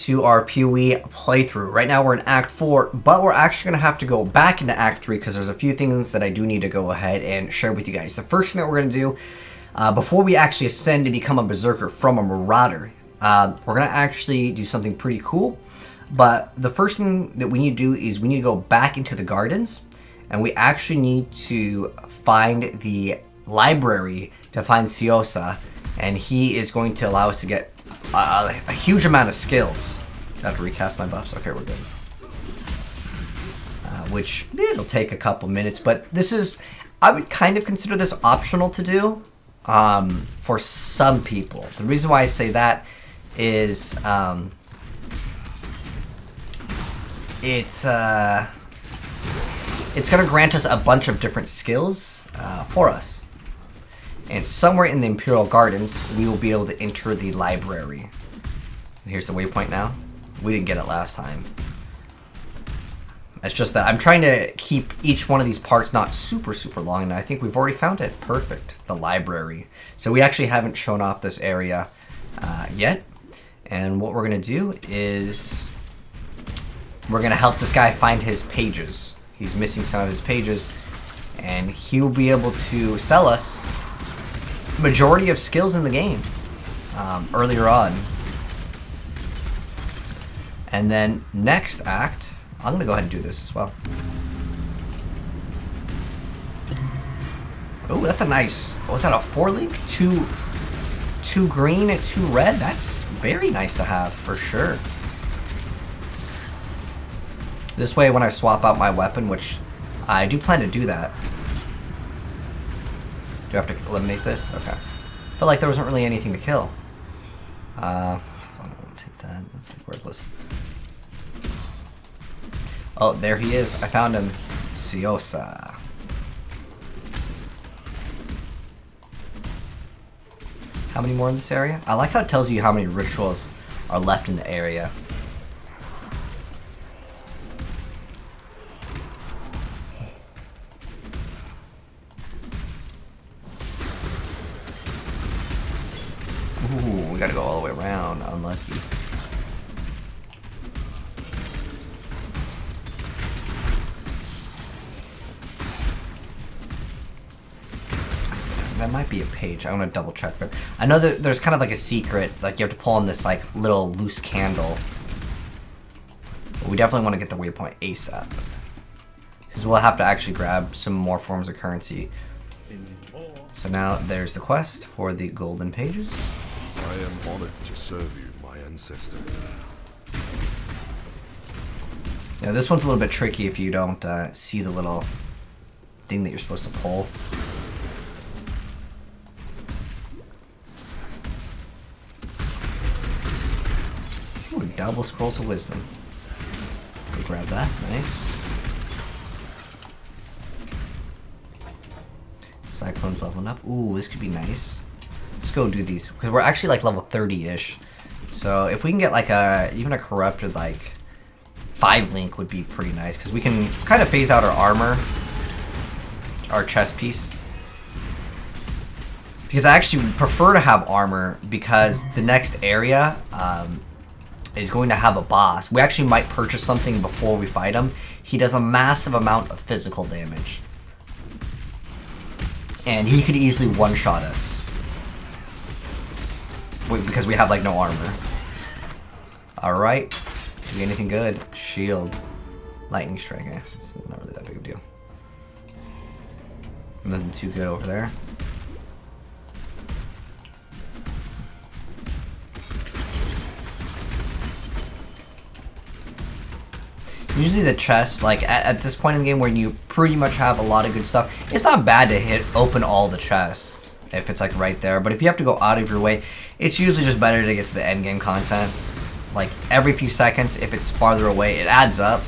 to our PoE playthrough. Right now we're in Act 4, but we're actually going to have to go back into Act 3 because there's a few things that I do need to go ahead and share with you guys. The first thing that we're going to do, before we actually ascend to become a Berserker from a Marauder, we're going to actually do something pretty cool. But the first thing that we need to do is we need to go back into the gardens, and we actually need to find the library to find Siosa, and he is going to allow us to get a huge amount of skills. I have to recast my buffs. Okay, we're good. Which it'll take a couple minutes, but this is, I would kind of consider this optional to do for some people. The reason why I say that is it's going to grant us a bunch of different skills for us. And somewhere in the Imperial Gardens, we will be able to enter the library. And here's the waypoint now. We didn't get it last time. It's just that I'm trying to keep each one of these parts not super long, and I think we've already found it. Perfect. The library. So we actually haven't shown off this area yet. And what we're going to do is we're going to help this guy find his pages. He's missing some of his pages, and he'll be able to sell us majority of skills in the game earlier on. And then next act, I'm gonna go ahead and do this as well. Oh, that's a nice, what's that, a 4-link? Two green and 2 red? That's very nice to have for sure. This way when I swap out my weapon, which I do plan to do that. Do I have to eliminate this? Okay. Felt like there wasn't really anything to kill. I don't want to take that. That's like worthless. Oh, there he is. I found him. Siosa. How many more in this area? I like how it tells you how many rituals are left in the area. Ooh, we gotta go all the way around. Unlucky. That might be a page. I want to double check that. I know that there's kind of like a secret, like you have to pull on this like little loose candle. But we definitely want to get the waypoint ASAP, because we'll have to actually grab some more forms of currency. So now there's the quest for the golden pages. I am honored to serve you, my ancestor. Yeah, this one's a little bit tricky if you don't see the little thing that you're supposed to pull. Ooh, double scrolls of wisdom. Go grab that. Nice. Cyclone's leveling up. Ooh, this could be nice. Let's go do these, because we're actually like level 30-ish. So if we can get like even a corrupted like 5-link would be pretty nice, because we can kind of phase out our armor, our chest piece. Because I actually prefer to have armor, because the next area is going to have a boss. We actually might purchase something before we fight him. He does a massive amount of physical damage, and he could easily one-shot us. Because we have like no armor. Alright. Do we get anything good? Shield. Lightning strike. It's not really that big of a deal. Nothing too good over there. Usually the chest, like at this point in the game where you pretty much have a lot of good stuff, it's not bad to open all the chests if it's like right there. But if you have to go out of your way, it's usually just better to get to the end game content. Like every few seconds, if it's farther away, it adds up.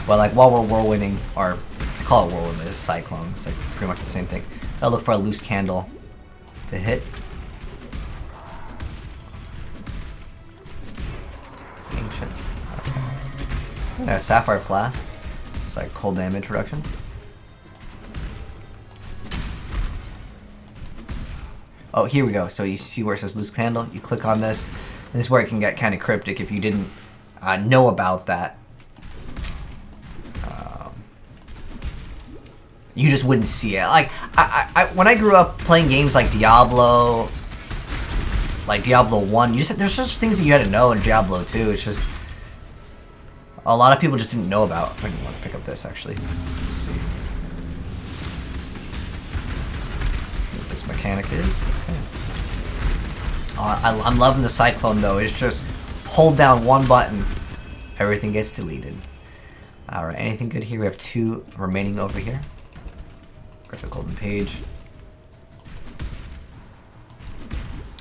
But like while we're whirlwinding, or I call it whirlwind, it's cyclone. It's like pretty much the same thing. Gotta look for a loose candle to hit. Ancients. Okay. Yeah, Sapphire Flask. It's like cold damage reduction. Oh, here we go. So you see where it says loose candle? You click on this. And this is where it can get kind of cryptic if you didn't know about that. You just wouldn't see it. Like, when I grew up playing games like Diablo, like Diablo 1, there's just things that you had to know in Diablo 2. It's just a lot of people just didn't know about. I want to pick up this, actually. Let's see what this mechanic is. Okay. I'm loving the Cyclone, though. It's just hold down one button, everything gets deleted. Alright, anything good here? We have 2 remaining over here. Grab the golden page.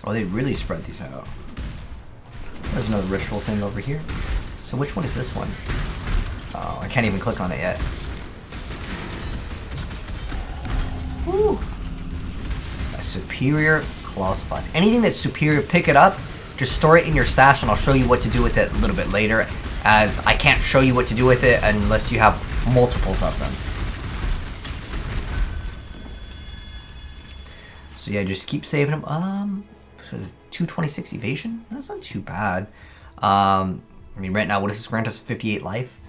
Oh, they really spread these out. There's another ritual thing over here. So which one is this one? Oh, I can't even click on it yet. Woo! A superior colossal flask. Anything that's superior, pick it up. Just store it in your stash, and I'll show you what to do with it a little bit later, as I can't show you what to do with it unless you have multiples of them. So yeah, just keep saving them. What is it, 226 evasion? That's not too bad. I mean, right now, what does this grant us? 58 life?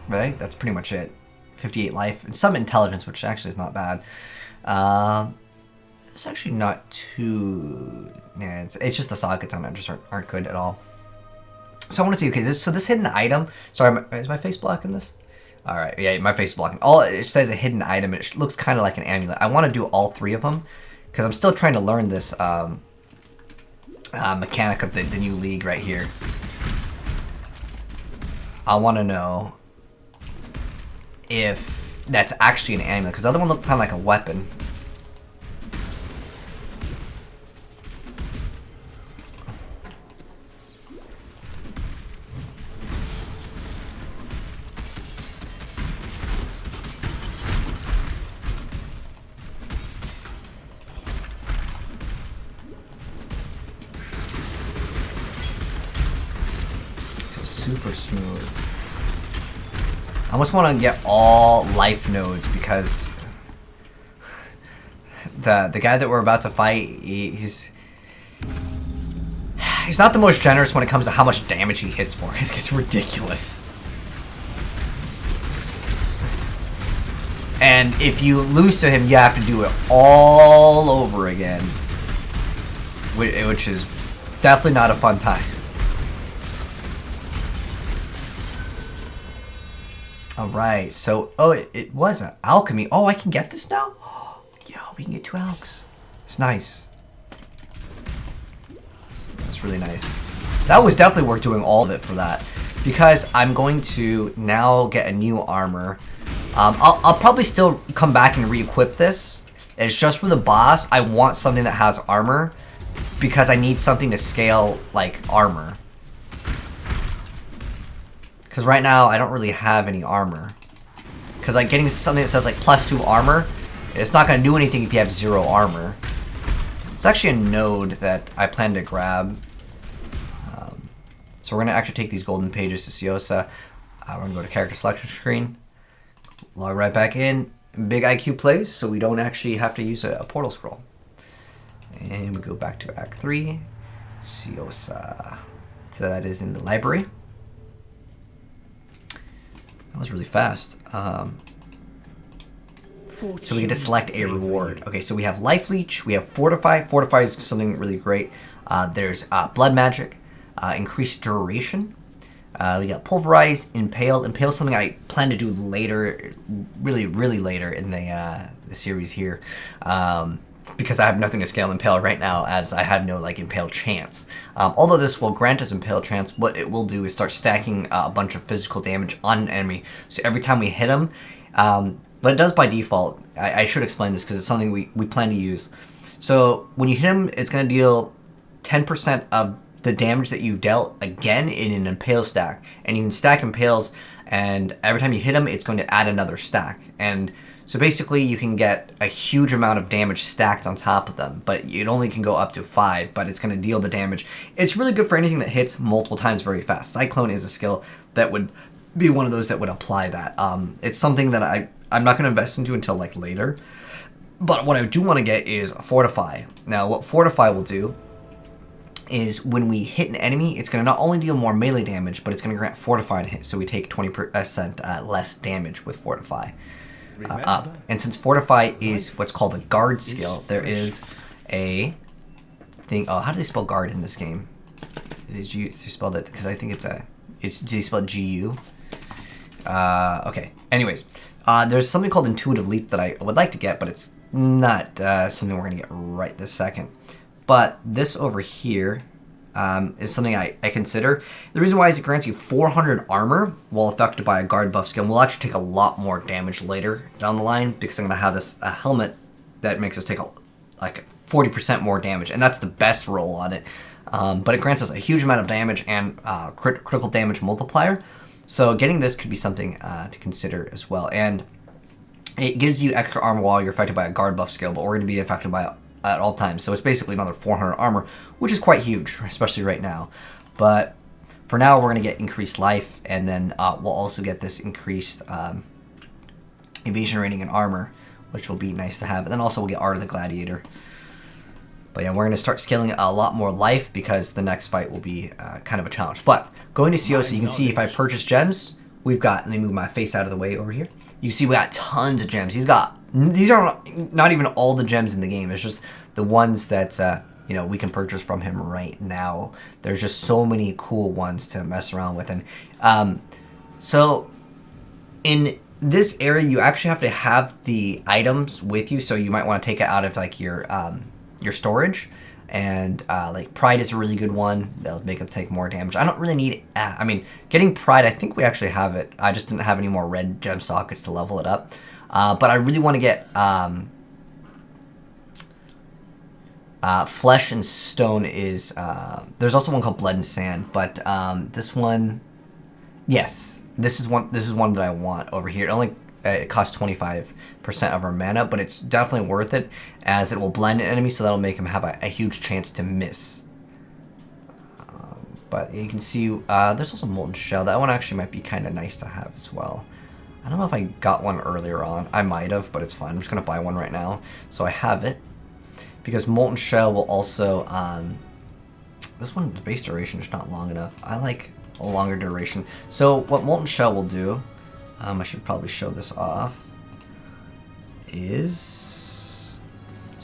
Right? That's pretty much it. 58 life. And some intelligence, which actually is not bad. It's actually not too... Yeah, it's just the sockets on it just aren't good at all. So I want to see, okay, this hidden item... Sorry, is my face blocking this? Alright, yeah, my face is blocking. It says a hidden item. It looks kind of like an amulet. I want to do all 3 of them, because I'm still trying to learn this mechanic of the new league right here. I want to know if that's actually an amulet, because the other one looked kind of like a weapon. Super smooth. I almost want to get all life nodes, because the guy that we're about to fight, he's not the most generous when it comes to how much damage he hits for. It's just ridiculous. And if you lose to him, you have to do it all over again, which is definitely not a fun time. Alright, so, oh, it was an alchemy. Oh, I can get this now? Yo, we can get 2 alks. It's nice. That's really nice. That was definitely worth doing all of it for that, because I'm going to now get a new armor. I'll probably still come back and re-equip this. It's just for the boss. I want something that has armor, because I need something to scale, like, armor. Because right now, I don't really have any armor. Because, like, getting something that says, like, +2 armor, it's not going to do anything if you have 0 armor. It's actually a node that I plan to grab. So we're going to actually take these golden pages to Ciosa. We're going to go to character selection screen. Log right back in. Big IQ plays, so we don't actually have to use a portal scroll. And we go back to Act 3. Ciosa. So that is in the library. That was really fast. So we get to select a reward. Okay, so we have Life Leech, we have Fortify. Fortify is something really great. There's Blood Magic, Increased Duration. We got Pulverize, Impale. Impale is something I plan to do later, really later in the series here. Because I have nothing to scale Impale right now, as I have no, like, Impale chance. Although this will grant us Impale chance, what it will do is start stacking a bunch of physical damage on an enemy. So every time we hit him, but it does by default. I should explain this because it's something we plan to use. So when you hit him, it's going to deal 10% of the damage that you dealt again in an Impale stack. And you can stack Impales, and every time you hit him, it's going to add another stack. And so basically, you can get a huge amount of damage stacked on top of them, but it only can go up to 5, but it's going to deal the damage. It's really good for anything that hits multiple times very fast. Cyclone is a skill that would be one of those that would apply that. It's something that I'm not going to invest into until, like, later, But what I do want to get is Fortify. Now, what Fortify will do is when we hit an enemy, it's going to not only deal more melee damage, but it's going to grant Fortify to hit, so we take 20% less damage with Fortify up. And since Fortify is what's called a guard skill, there is a thing. Oh, how do they spell guard in this game? Is you spelled it because I think they spelled GU. Okay. Anyways, there's something called Intuitive Leap that I would like to get, but it's not something we're gonna get right this second. But this over here is something I consider. The reason why is it grants you 400 armor while affected by a guard buff skill. And we'll actually take a lot more damage later down the line because I'm gonna have this helmet that makes us take like 40% more damage, and that's the best roll on it. But it grants us a huge amount of damage and critical damage multiplier. So getting this could be something to consider as well. And it gives you extra armor while you're affected by a guard buff skill, but we're going to be affected by it at all times. So it's basically another 400 armor, which is quite huge, especially right now. But for now, we're going to get increased life, and then we'll also get this increased evasion rating and armor, which will be nice to have. And then also we'll get Art of the Gladiator. But yeah, we're going to start scaling a lot more life because the next fight will be kind of a challenge. But going to CO, so you can see if I purchase gems, we've got, let me move my face out of the way over here. You see we got tons of gems. These are not even all the gems in the game. It's just the ones that, you know, we can purchase from him right now. There's just so many cool ones to mess around with. And so in this area, you actually have to have the items with you. So you might want to take it out of like your storage, and like Pride is a really good one. That'll make them take more damage. I don't really need I mean, getting Pride, I think we actually have it. I just didn't have any more red gem sockets to level it up. But I really want to get Flesh and Stone is there's also one called Blood and Sand, but this one, yes, this is one that I want over here. It only it costs 25% of our mana, but it's definitely worth it as it will blind an enemy, so that'll make him have a huge chance to miss. But you can see there's also Molten Shell. That one actually might be kind of nice to have as well. I don't know if I got one earlier on. I might have, but it's fine. I'm just going to buy one right now so I have it. Because Molten Shell will also... this one, the base duration is not long enough. I like a longer duration. So what Molten Shell will do... I should probably show this off. So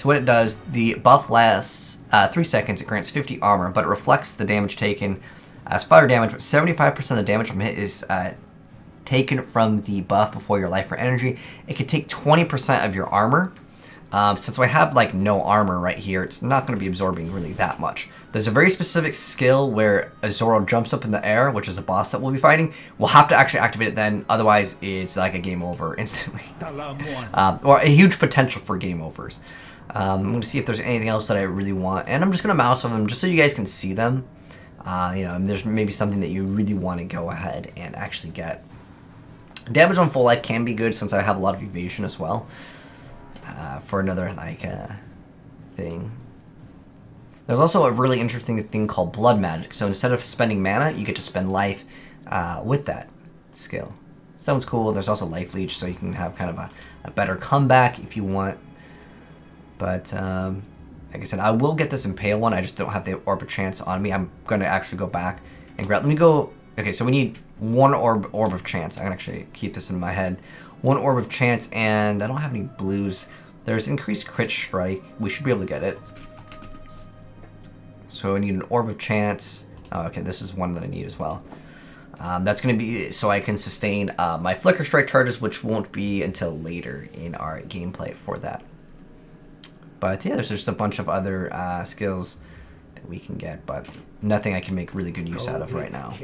what it does, the buff lasts 3 seconds. It grants 50 armor, but it reflects the damage taken as fire damage. But 75% of the damage from hit is taken from the buff before your life or energy. It can take 20% of your armor. Since I have like no armor right here, it's not going to be absorbing really that much. There's a very specific skill where a Zoro jumps up in the air, which is a boss that we'll be fighting. We'll have to actually activate it then, otherwise it's like a game over instantly. Or a huge potential for game overs. I'm going to see if there's anything else that I really want, and I'm just going to mouse over them just so you guys can see them. You know, and there's maybe something that you really want to go ahead and actually get. Damage on full life can be good since I have a lot of evasion as well. For another like thing. There's also a really interesting thing called blood magic. So instead of spending mana, you get to spend life with that skill. So that one's cool. There's also life leech, so you can have kind of a better comeback if you want. But like I said, I will get this Impale one. I just don't have the Orb of Chance on me. I'm going to actually go back and grab. Let me go. Okay, so we need one Orb of Chance. I can actually keep this in my head. One Orb of Chance, and I don't have any blues. There's increased crit strike. We should be able to get it. So I need an Orb of Chance. Oh, okay, this is one that I need as well. That's going to be so I can sustain my Flicker Strike charges, which won't be until later in our gameplay for that. But yeah, there's just a bunch of other skills that we can get, but nothing I can make really good use out of right now.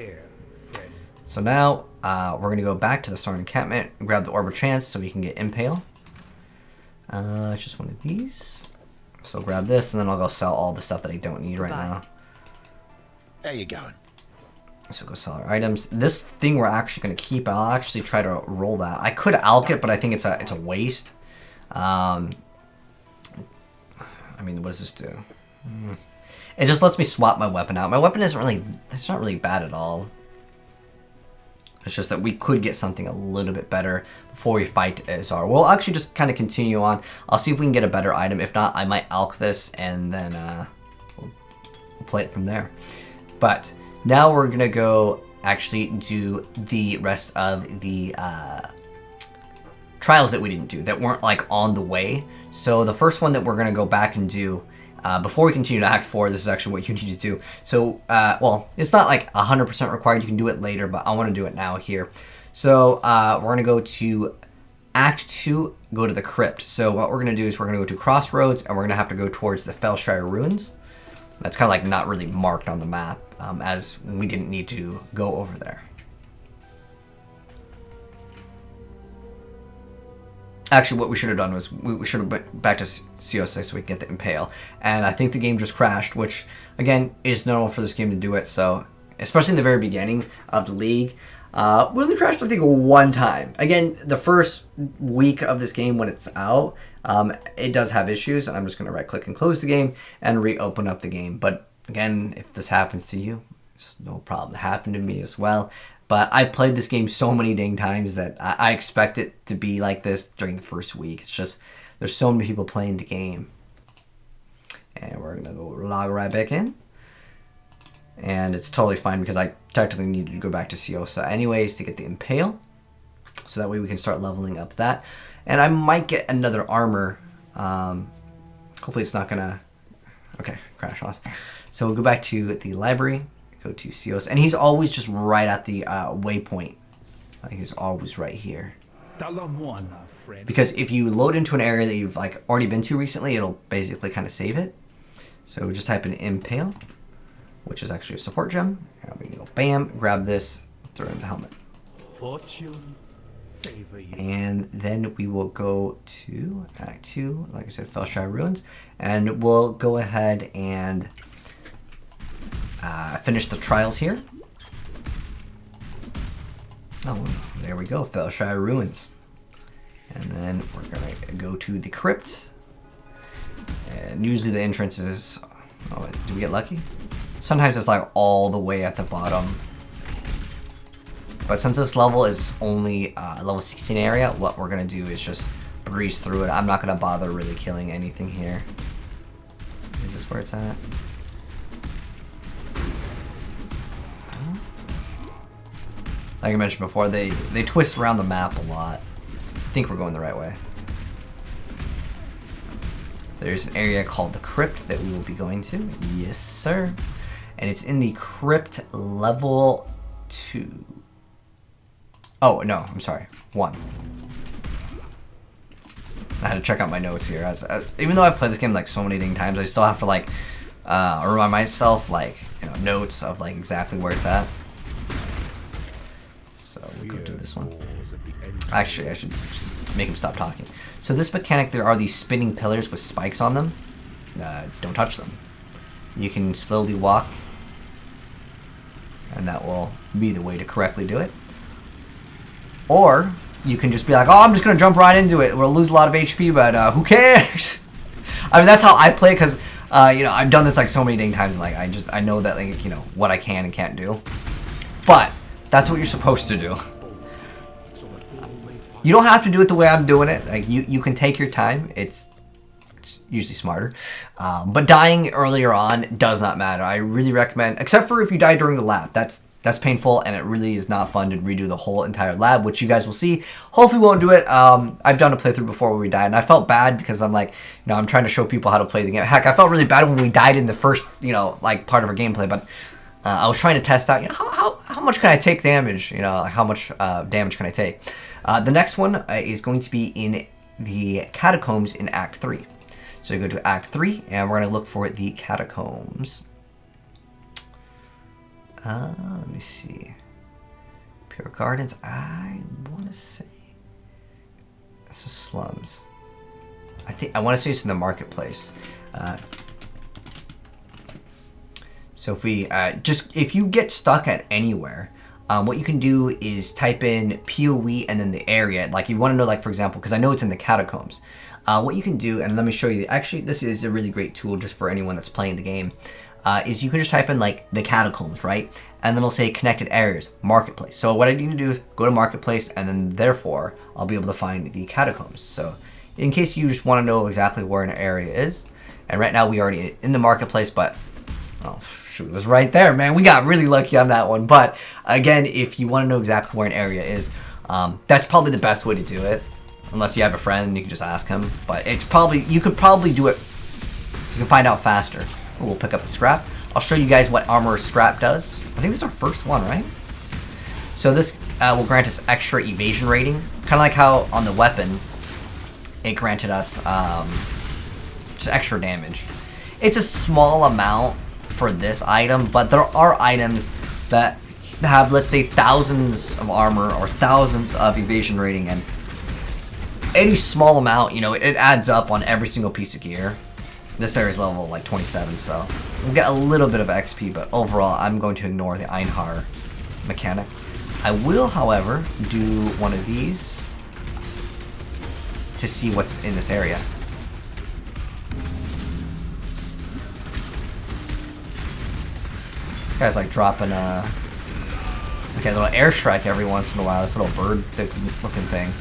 So now we're going to go back to the Storm Encampment and grab the Orb of Chance so we can get Impale. It's just one of these. So grab this, and then I'll go sell all the stuff that I don't need right now. There you going. So go sell our items. This thing we're actually going to keep. I'll actually try to roll that. I could alch it, but I think it's a waste. I mean, what does this do? It just lets me swap my weapon out. My weapon isn't really, it's not really bad at all. It's just that we could get something a little bit better before we fight Azar. We'll actually just kind of continue on. I'll see if we can get a better item. If not, I might alch this, and then we'll play it from there. But now we're going to go actually do the rest of the trials that we didn't do, that weren't like on the way. So the first one that we're going to go back and do before we continue to Act 4, this is actually what you need to do. So, well, it's not like 100% required. You can do it later, but I want to do it now here. So we're going to go to Act 2, go to the Crypt. So what we're going to do is we're going to go to Crossroads, and we're going to have to go towards the Felshire Ruins. That's kind of like not really marked on the map, as we didn't need to go over there. Actually, what we should have done was we should have went back to CO6 so we can get the Impale. And I think the game just crashed, which, again, is normal for this game to do it. So, especially in the very beginning of the league, really crashed, I think, one time. Again, the first week of this game when it's out, it does have issues. And I'm just going to right-click and close the game and reopen up the game. But, again, if this happens to you, it's no problem. It happened to me as well. But I've played this game so many dang times that I expect it to be like this during the first week. It's just, there's so many people playing the game. And we're going to go log right back in. And it's totally fine because I technically needed to go back to Ciosa anyways to get the Impale. So that way we can start leveling up that. And I might get another armor. Hopefully it's not going to... Okay, crash loss. So we'll go back to the library. Go to Cios, and he's always just right at the waypoint. Like he's always right here. Because if you load into an area that you've like already been to recently, it'll basically kind of save it. So we just type in Impale, which is actually a support gem. And we can go bam, grab this, throw it in the helmet. Fortune favor you. And then we will go to Act 2, like I said, Felshire Ruins, and we'll go ahead and finish the trials here. Oh, there we go, Felshire Ruins. And then we're going to go to the Crypt. And usually the entrance is... Oh, do we get lucky? Sometimes it's like all the way at the bottom. But since this level is only level 16 area, what we're going to do is just breeze through it. I'm not going to bother really killing anything here. Is this where it's at? Like I mentioned before, they twist around the map a lot. I think we're going the right way. There's an area called the Crypt that we will be going to. Yes, sir. And it's in the Crypt level 2. Oh, no, I'm sorry. 1. I had to check out my notes here. Even though I've played this game like so many dang times, I still have to like remind myself like, you know, notes of like exactly where it's at. We'll go do this one. Actually, I should make him stop talking. So this mechanic, there are these spinning pillars with spikes on them. Don't touch them. You can slowly walk, and that will be the way to correctly do it. Or you can just be like, oh, I'm just going to jump right into it. We'll lose a lot of HP, but who cares? I mean, that's how I play, because, you know, I've done this like so many dang times. Like, I know that, like, you know, what I can and can't do. But that's what you're supposed to do. You don't have to do it the way I'm doing it. Like you can take your time. It's usually smarter. But dying earlier on does not matter. I really recommend, except for if you die during the lab. That's painful, and it really is not fun to redo the whole entire lab, which you guys will see. Hopefully we won't do it. I've done a playthrough before where we died, and I felt bad because I'm like, you know, I'm trying to show people how to play the game. Heck, I felt really bad when we died in the first, you know, like part of our gameplay, but I was trying to test out, you know, how much can I take damage? You know, like how much damage can I take? The next one is going to be in the Catacombs in Act 3. So you go to Act 3, and we're going to look for the Catacombs. Let me see. Pure Gardens, I want to say... This is Slums. I want to say it's in the Marketplace. So if we if you get stuck at anywhere, what you can do is type in PoE and then the area. Like you want to know, like for example, because I know it's in the Catacombs. what you can do, and let me show you, actually this is a really great tool just for anyone that's playing the game, is you can just type in like the Catacombs, right? And then it'll say connected areas, marketplace. So what I need to do is go to marketplace, and then therefore I'll be able to find the Catacombs. So in case you just want to know exactly where an area is, and right now we are already in the marketplace, but oh shoot, it was right there, man. We got really lucky on that one. But again, if you want to know exactly where an area is, that's probably the best way to do it. Unless you have a friend, you can just ask him. But it's probably, you could probably do it, you can find out faster. We'll pick up the scrap. I'll show you guys what armor scrap does. I think this is our first one, right? So this will grant us extra evasion rating. Kind of like how on the weapon, it granted us just extra damage. It's a small amount for this item, but there are items that have, let's say, thousands of armor or thousands of evasion rating, and any small amount, you know, it adds up on every single piece of gear. This area's level like 27, so we'll get a little bit of XP, but overall I'm going to ignore the Einhar mechanic. I will, however, do one of these to see what's in this area. This guy's like dropping a little airstrike every once in a while, this little bird looking thing.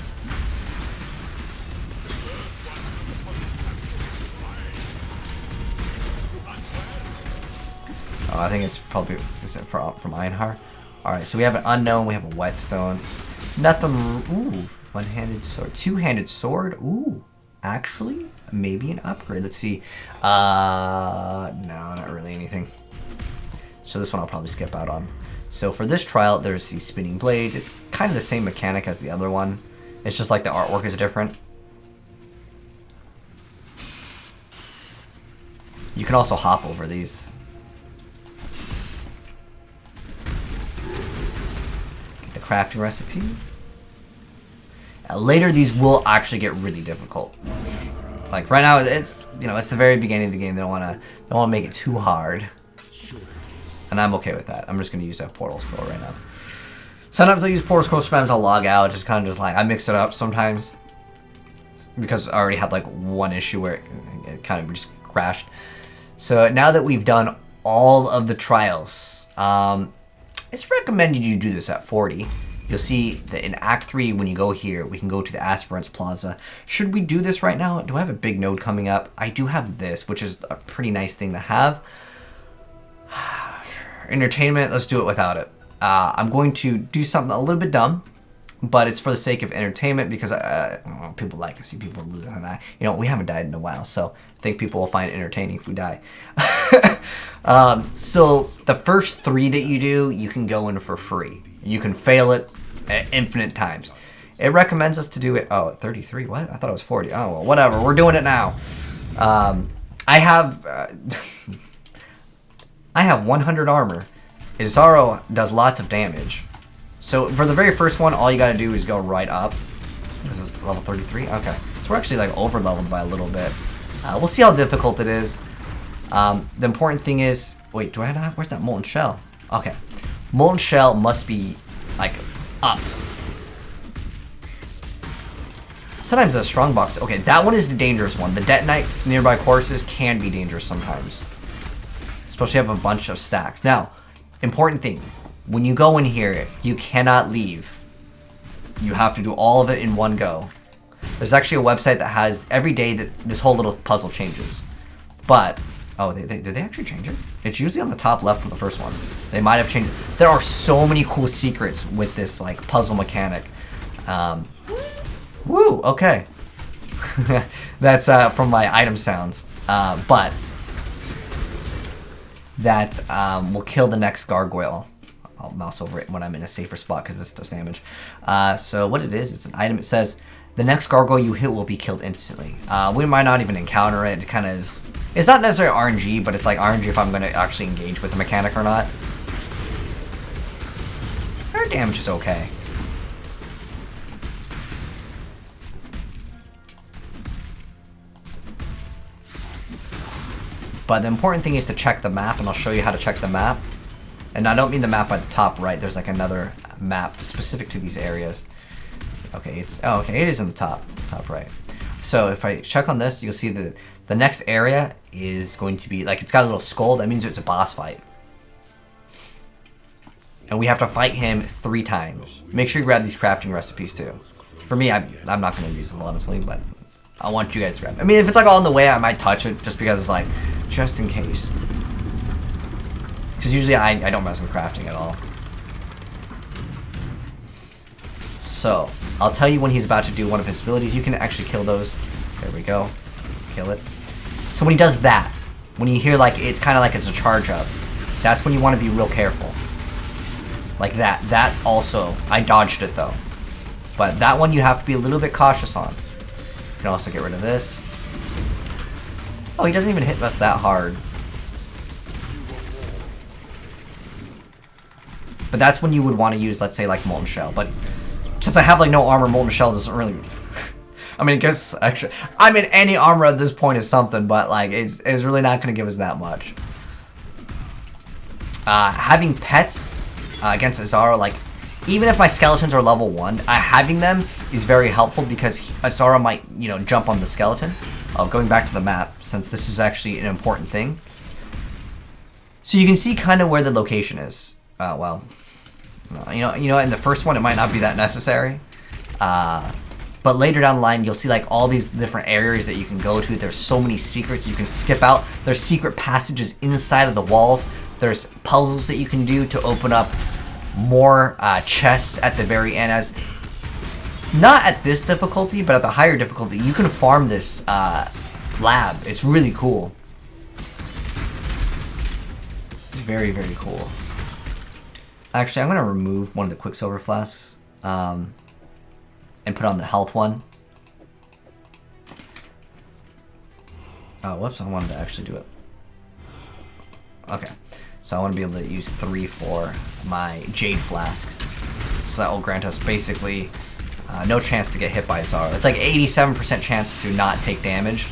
Oh, I think it's probably from Einhar. Alright, so we have an unknown, we have a whetstone. Nothing. Ooh, one-handed sword. Two-handed sword. Ooh, actually, maybe an upgrade. Let's see. No, not really anything. So this one I'll probably skip out on. So for this trial, there's these spinning blades. It's kind of the same mechanic as the other one. It's just like the artwork is different. You can also hop over these. Crafting recipe. Later, these will actually get really difficult. Like right now, it's, you know, it's the very beginning of the game. They don't want to make it too hard, and I'm okay with that. I'm just going to use that portal scroll right now. Sometimes I use portal scroll, sometimes I'll log out. Just kind of just like I mix it up sometimes because I already had like one issue where it kind of just crashed. So now that we've done all of the trials, it's recommended you do this at 40. You'll see that in Act 3, when you go here, we can go to the Aspirants Plaza. Should we do this right now? Do I have a big node coming up? I do have this, which is a pretty nice thing to have. Entertainment, let's do it without it. I'm going to do something a little bit dumb, but it's for the sake of entertainment because people like to see people lose. And you know, we haven't died in a while, so I think people will find it entertaining if we die. So the first 3 that you do, you can go in for free. You can fail it infinite times. It recommends us to do it. Oh, 33. What? I thought it was 40. Oh well, whatever. We're doing it now. I have I have 100 armor. Izaro does lots of damage. So for the very first one, all you gotta do is go right up. This is level 33. Okay, so we're actually like over leveled by a little bit. We'll see how difficult it is. The important thing is, wait, do I have? Where's that Molten Shell? Okay, Molten Shell must be like up. Sometimes a strong box. Okay, that one is the dangerous one. The Detonites nearby courses can be dangerous sometimes, especially if you have a bunch of stacks. Now, important thing. When you go in here, you cannot leave. You have to do all of it in one go. There's actually a website that has every day that this whole little puzzle changes. But, oh, did they actually change it? It's usually on the top left for the first one. They might have changed it. There are so many cool secrets with this like puzzle mechanic. Woo, okay. That's from my item sounds. But that will kill the next gargoyle. I'll mouse over it when I'm in a safer spot because this does damage. So what it is, it's an item. It says, the next gargoyle you hit will be killed instantly. We might not even encounter it. It kind of is. It's not necessarily RNG, but it's like RNG if I'm going to actually engage with the mechanic or not. Our damage is okay. But the important thing is to check the map, and I'll show you how to check the map. And I don't mean the map by the top right. There's like another map specific to these areas. Okay, it's okay. It is in the top right. So if I check on this, you'll see that the next area is going to be, like, it's got a little skull. That means it's a boss fight. And we have to fight him 3 times. Make sure you grab these crafting recipes too. For me, I'm not going to use them, honestly, but I want you guys to grab them. I mean, if it's like all in the way, I might touch it just because it's like, just in case. Because usually I don't mess with crafting at all. So, I'll tell you when he's about to do one of his abilities. You can actually kill those. There we go. Kill it. So when he does that, when you hear like, it's kind of like it's a charge up, that's when you want to be real careful. Like that. That also, I dodged it though. But that one you have to be a little bit cautious on. You can also get rid of this. Oh, he doesn't even hit us that hard. But that's when you would want to use, let's say, like Molten Shell. But since I have like no armor, Molten Shell doesn't really... I mean, it gives extra... I mean, any armor at this point is something, but like, it's really not going to give us that much. Having pets against Azaro, like, even if my skeletons are level 1, having them is very helpful because Azaro might, you know, jump on the skeleton. Going back to the map, since this is actually an important thing. So you can see kind of where the location is. Well, you know, in the first one it might not be that necessary. But later down the line, you'll see like all these different areas that you can go to. There's so many secrets you can skip out. There's secret passages inside of the walls. There's puzzles that you can do to open up more chests at the very end. As not at this difficulty, but at the higher difficulty, you can farm this lab. It's really cool. Very, very cool. Actually, I'm going to remove one of the Quicksilver flasks and put on the health one. Oh, whoops, I wanted to actually do it. Okay, so I want to be able to use 3 for my Jade Flask. So that will grant us basically no chance to get hit by Azaro. It's like 87% chance to not take damage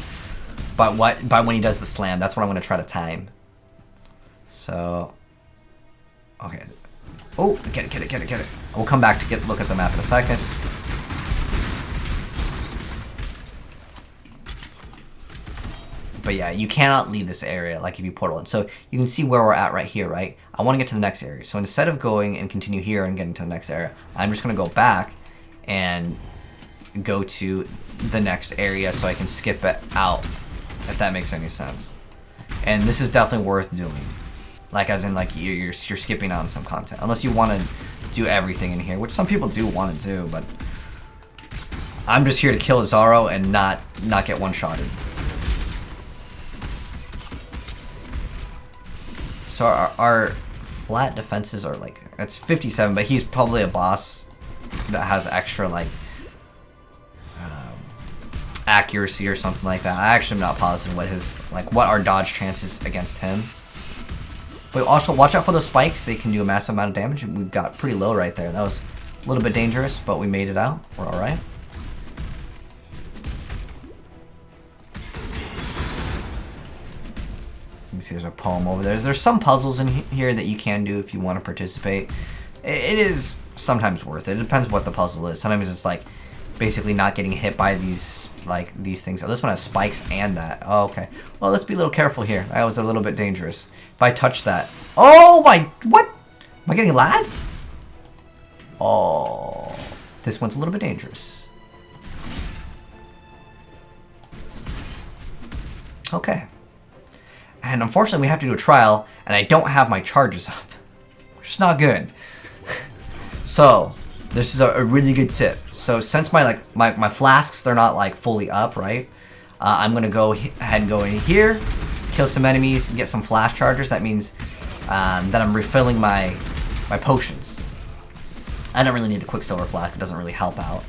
by when he does the slam. That's what I'm going to try to time. So, okay. Oh, get it. We'll come back to look at the map in a second. But yeah, you cannot leave this area like if you portal in. So you can see where we're at right here, right? I want to get to the next area. So instead of going and continue here and getting to the next area, I'm just going to go back and go to the next area so I can skip it out, if that makes any sense. And this is definitely worth doing. Like, as in, like, you're skipping out on some content. Unless you want to do everything in here, which some people do want to do, but I'm just here to kill Azaro and not get one-shotted. So our flat defenses are, like, it's 57, but he's probably a boss that has extra, like, accuracy or something like that. I actually am not positive what our dodge chances against him. But also, watch out for those spikes. They can do a massive amount of damage. We've got pretty low right there. That was a little bit dangerous, but we made it out. We're alright. You can see there's a poem over there. There's some puzzles in here that you can do if you want to participate. It is sometimes worth it. It depends what the puzzle is. Sometimes it's like basically not getting hit by these things. Oh, this one has spikes and that. Oh, okay. Well, let's be a little careful here. That was a little bit dangerous. If I touch that. Oh my, what? Am I getting lag? Oh, this one's a little bit dangerous. Okay. And unfortunately, we have to do a trial, and I don't have my charges up, which is not good. So, this is a really good tip. So, since my flasks, they're not like fully up, right? I'm gonna go ahead and go in here, kill some enemies, and get some flash chargers. That means that I'm refilling my potions. I don't really need the Quicksilver flask. It doesn't really help out.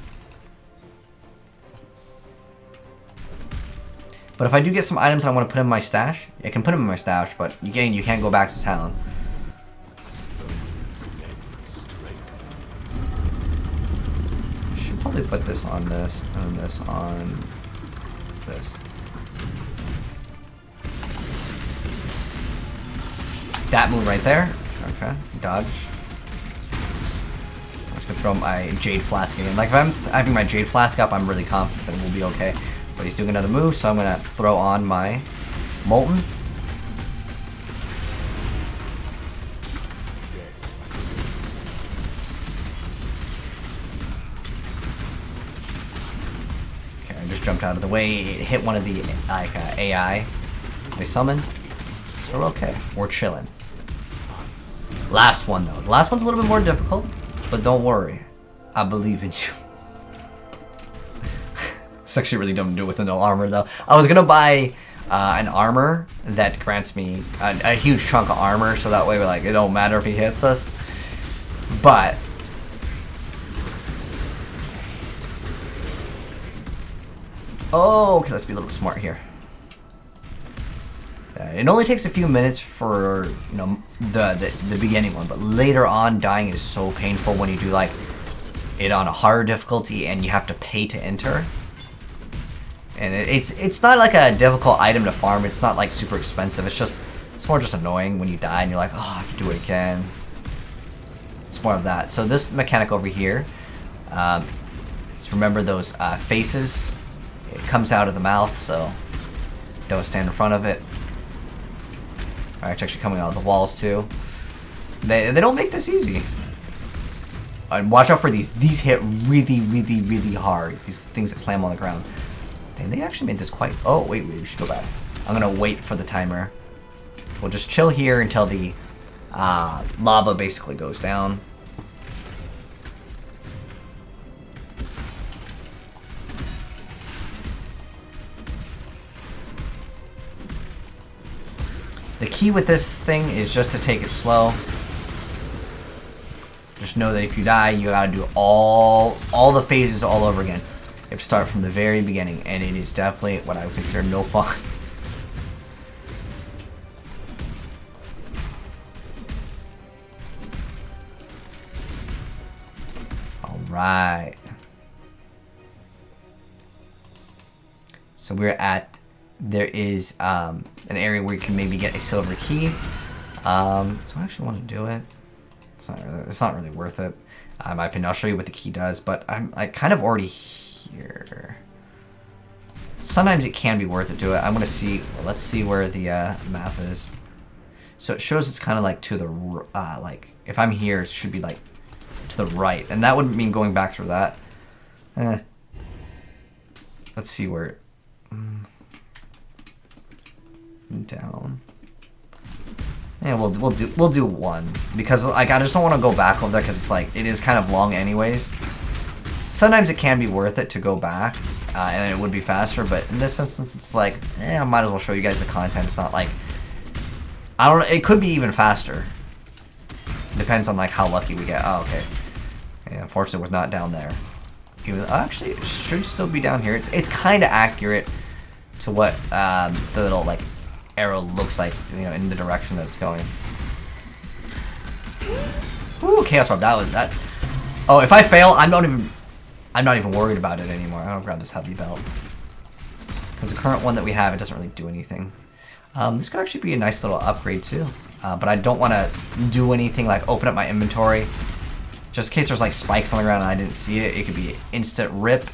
But if I do get some items I want to put in my stash, I can put them in my stash, but again, you can't go back to town. I should probably put this on this, and this on this. That move right there. Okay, dodge. I'm just gonna throw my Jade Flask again. Like, if I'm having my Jade Flask up, I'm really confident that we'll be okay. But he's doing another move, so I'm gonna throw on my Molten. Okay, I just jumped out of the way. It hit one of the like AI they summoned. So we're okay. We're chilling. Last one though. The last one's a little bit more difficult, but don't worry. I believe in you. It's actually really dumb to do with the no armor though. I was gonna buy an armor that grants me a huge chunk of armor, so that way we're like, it don't matter if he hits us. But okay, let's be a little bit smart here. It only takes a few minutes for, you know, the beginning one, but later on dying is so painful when you do like it on a hard difficulty and you have to pay to enter. And it's not like a difficult item to farm. It's not like super expensive. It's more just annoying when you die and you're like, oh, I have to do it again. It's more of that. So this mechanic over here, just remember those faces. It comes out of the mouth, so don't stand in front of it. Alright, it's actually coming out of the walls too. They don't make this easy. And watch out for these. These hit really, really, really hard. These things that slam on the ground. And they actually made this quite... Oh, wait, we should go back. I'm going to wait for the timer. We'll just chill here until the lava basically goes down. The key with this thing is just to take it slow. Just know that if you die, you gotta do all the phases all over again. You have to start from the very beginning, and it is definitely what I would consider no fun. Alright. So we're at... There is an area where you can maybe get a silver key. So I actually want to do it. It's not really worth it, in my opinion. I'll show you what the key does, but I'm like kind of already here. Sometimes it can be worth it to it. I'm gonna see. Well, let's see where the map is. So it shows it's kind of like to the like if I'm here, it should be like to the right, and that would mean going back through that. Let's see where. Down. Yeah, we'll do one because like I just don't want to go back over there because it's like it is kind of long anyways. Sometimes it can be worth it to go back and it would be faster, but in this instance it's like I might as well show you guys the content. It's not like I don't know. It could be even faster. Depends on like how lucky we get. Oh, okay. Yeah, unfortunately, it was not down there. Even actually, it should still be down here. It's kind of accurate to what the little like arrow looks like, you know, in the direction that it's going. Ooh, Chaos Orb. That was that. Oh, if I fail, I'm not even worried about it anymore. I'll grab this heavy belt because the current one that we have, it doesn't really do anything. This could actually be a nice little upgrade too, but I don't want to do anything like open up my inventory just in case there's like spikes on the ground and I didn't see it. It could be instant rip.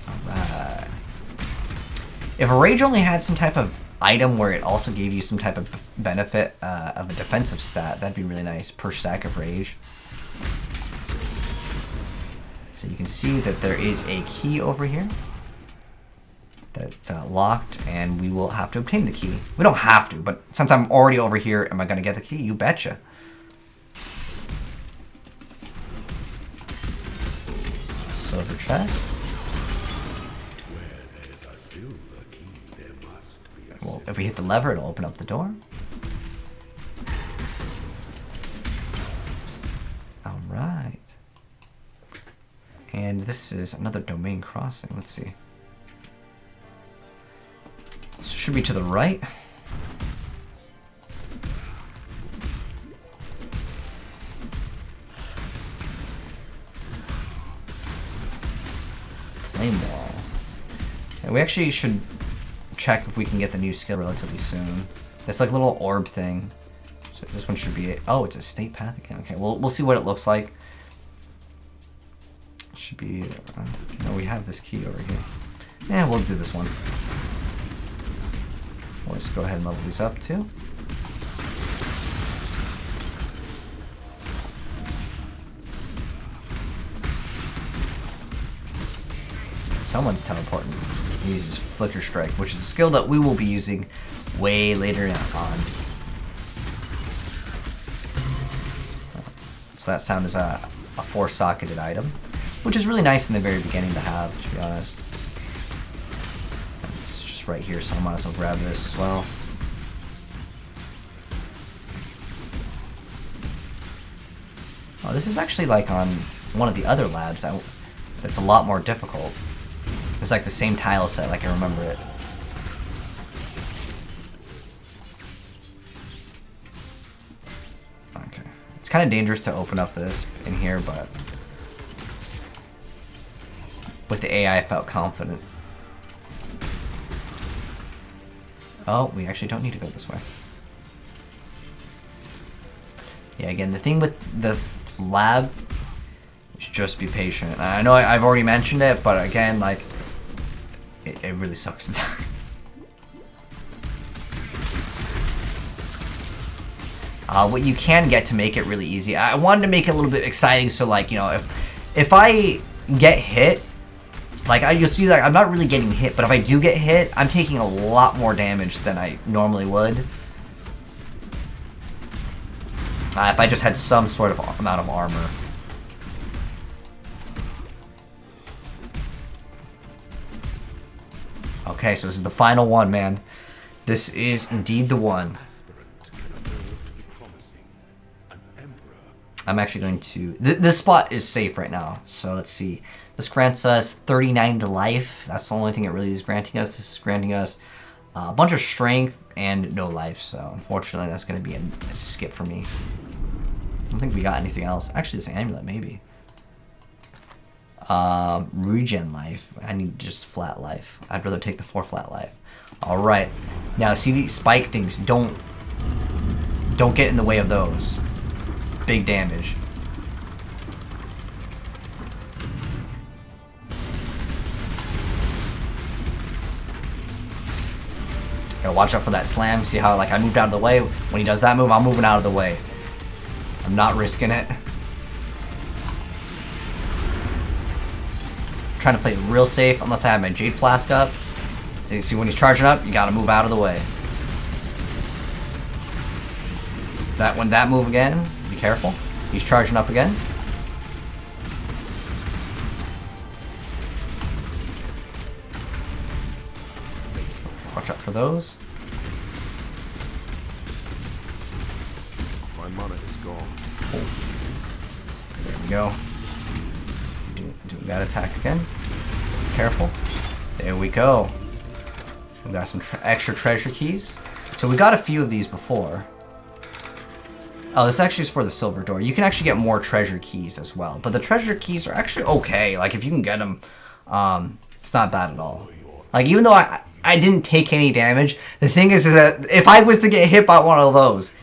Alright. If a rage only had some type of item where it also gave you some type of benefit of a defensive stat, that'd be really nice per stack of rage. So you can see that there is a key over here that's locked, and we will have to obtain the key. We don't have to, but since I'm already over here, am I going to get the key? You betcha. Silver chest. Where there's a silver key, there must be a Well, if we hit the lever, it'll open up the door. All right. And this is another domain crossing. Let's see. So it should be to the right. Flame wall. And we actually should check if we can get the new skill relatively soon. This like little orb thing. So this one should be it. Oh, it's a state path again. Okay, we'll see what it looks like. Should be... no, we have this key over here. Yeah, we'll do this one. We'll just go ahead and level these up too. Someone's teleporting. He uses Flicker Strike, which is a skill that we will be using way later on. So that sound is a 4-socketed item, which is really nice in the very beginning to have, to be honest. It's just right here, so I might as well grab this as well. Oh, this is actually like on one of the other labs. It's a lot more difficult. It's like the same tile set, like I remember it. Okay. It's kind of dangerous to open up this in here, but with the AI I felt confident. Oh, we actually don't need to go this way. Yeah, again, the thing with this lab is just be patient. I know I've already mentioned it, but again, like, it really sucks. What you can get to make it really easy. I wanted to make it a little bit exciting, so like, you know, if I get hit, like you'll see that I'm not really getting hit, but if I do get hit, I'm taking a lot more damage than I normally would. If I just had some sort of amount of armor. Okay, so this is the final one, man. This is indeed the one. I'm actually going to... This spot is safe right now, so let's see. This grants us 39 to life. That's the only thing it really is granting us. This is granting us a bunch of strength and no life, so unfortunately that's going to be a skip for me. I don't think we got anything else. Actually, this amulet, maybe. Regen life. I need just flat life. I'd rather take the 4 flat life. Alright. Now, see these spike things? Don't get in the way of those. Big damage. Gotta watch out for that slam. See how, like, I moved out of the way? When he does that move, I'm moving out of the way. I'm not risking it. Trying to play it real safe unless I have my Jade Flask up. So you see when he's charging up, you gotta move out of the way. That move again, be careful. He's charging up again. Watch out for those. My mana is gone. Oh. There we go. Do that attack again. Be careful. There we go. We got some extra treasure keys. So we got a few of these before. Oh, this actually is for the silver door. You can actually get more treasure keys as well. But the treasure keys are actually okay. Like, if you can get them, it's not bad at all. Like, even though I didn't take any damage, the thing is that if I was to get hit by one of those,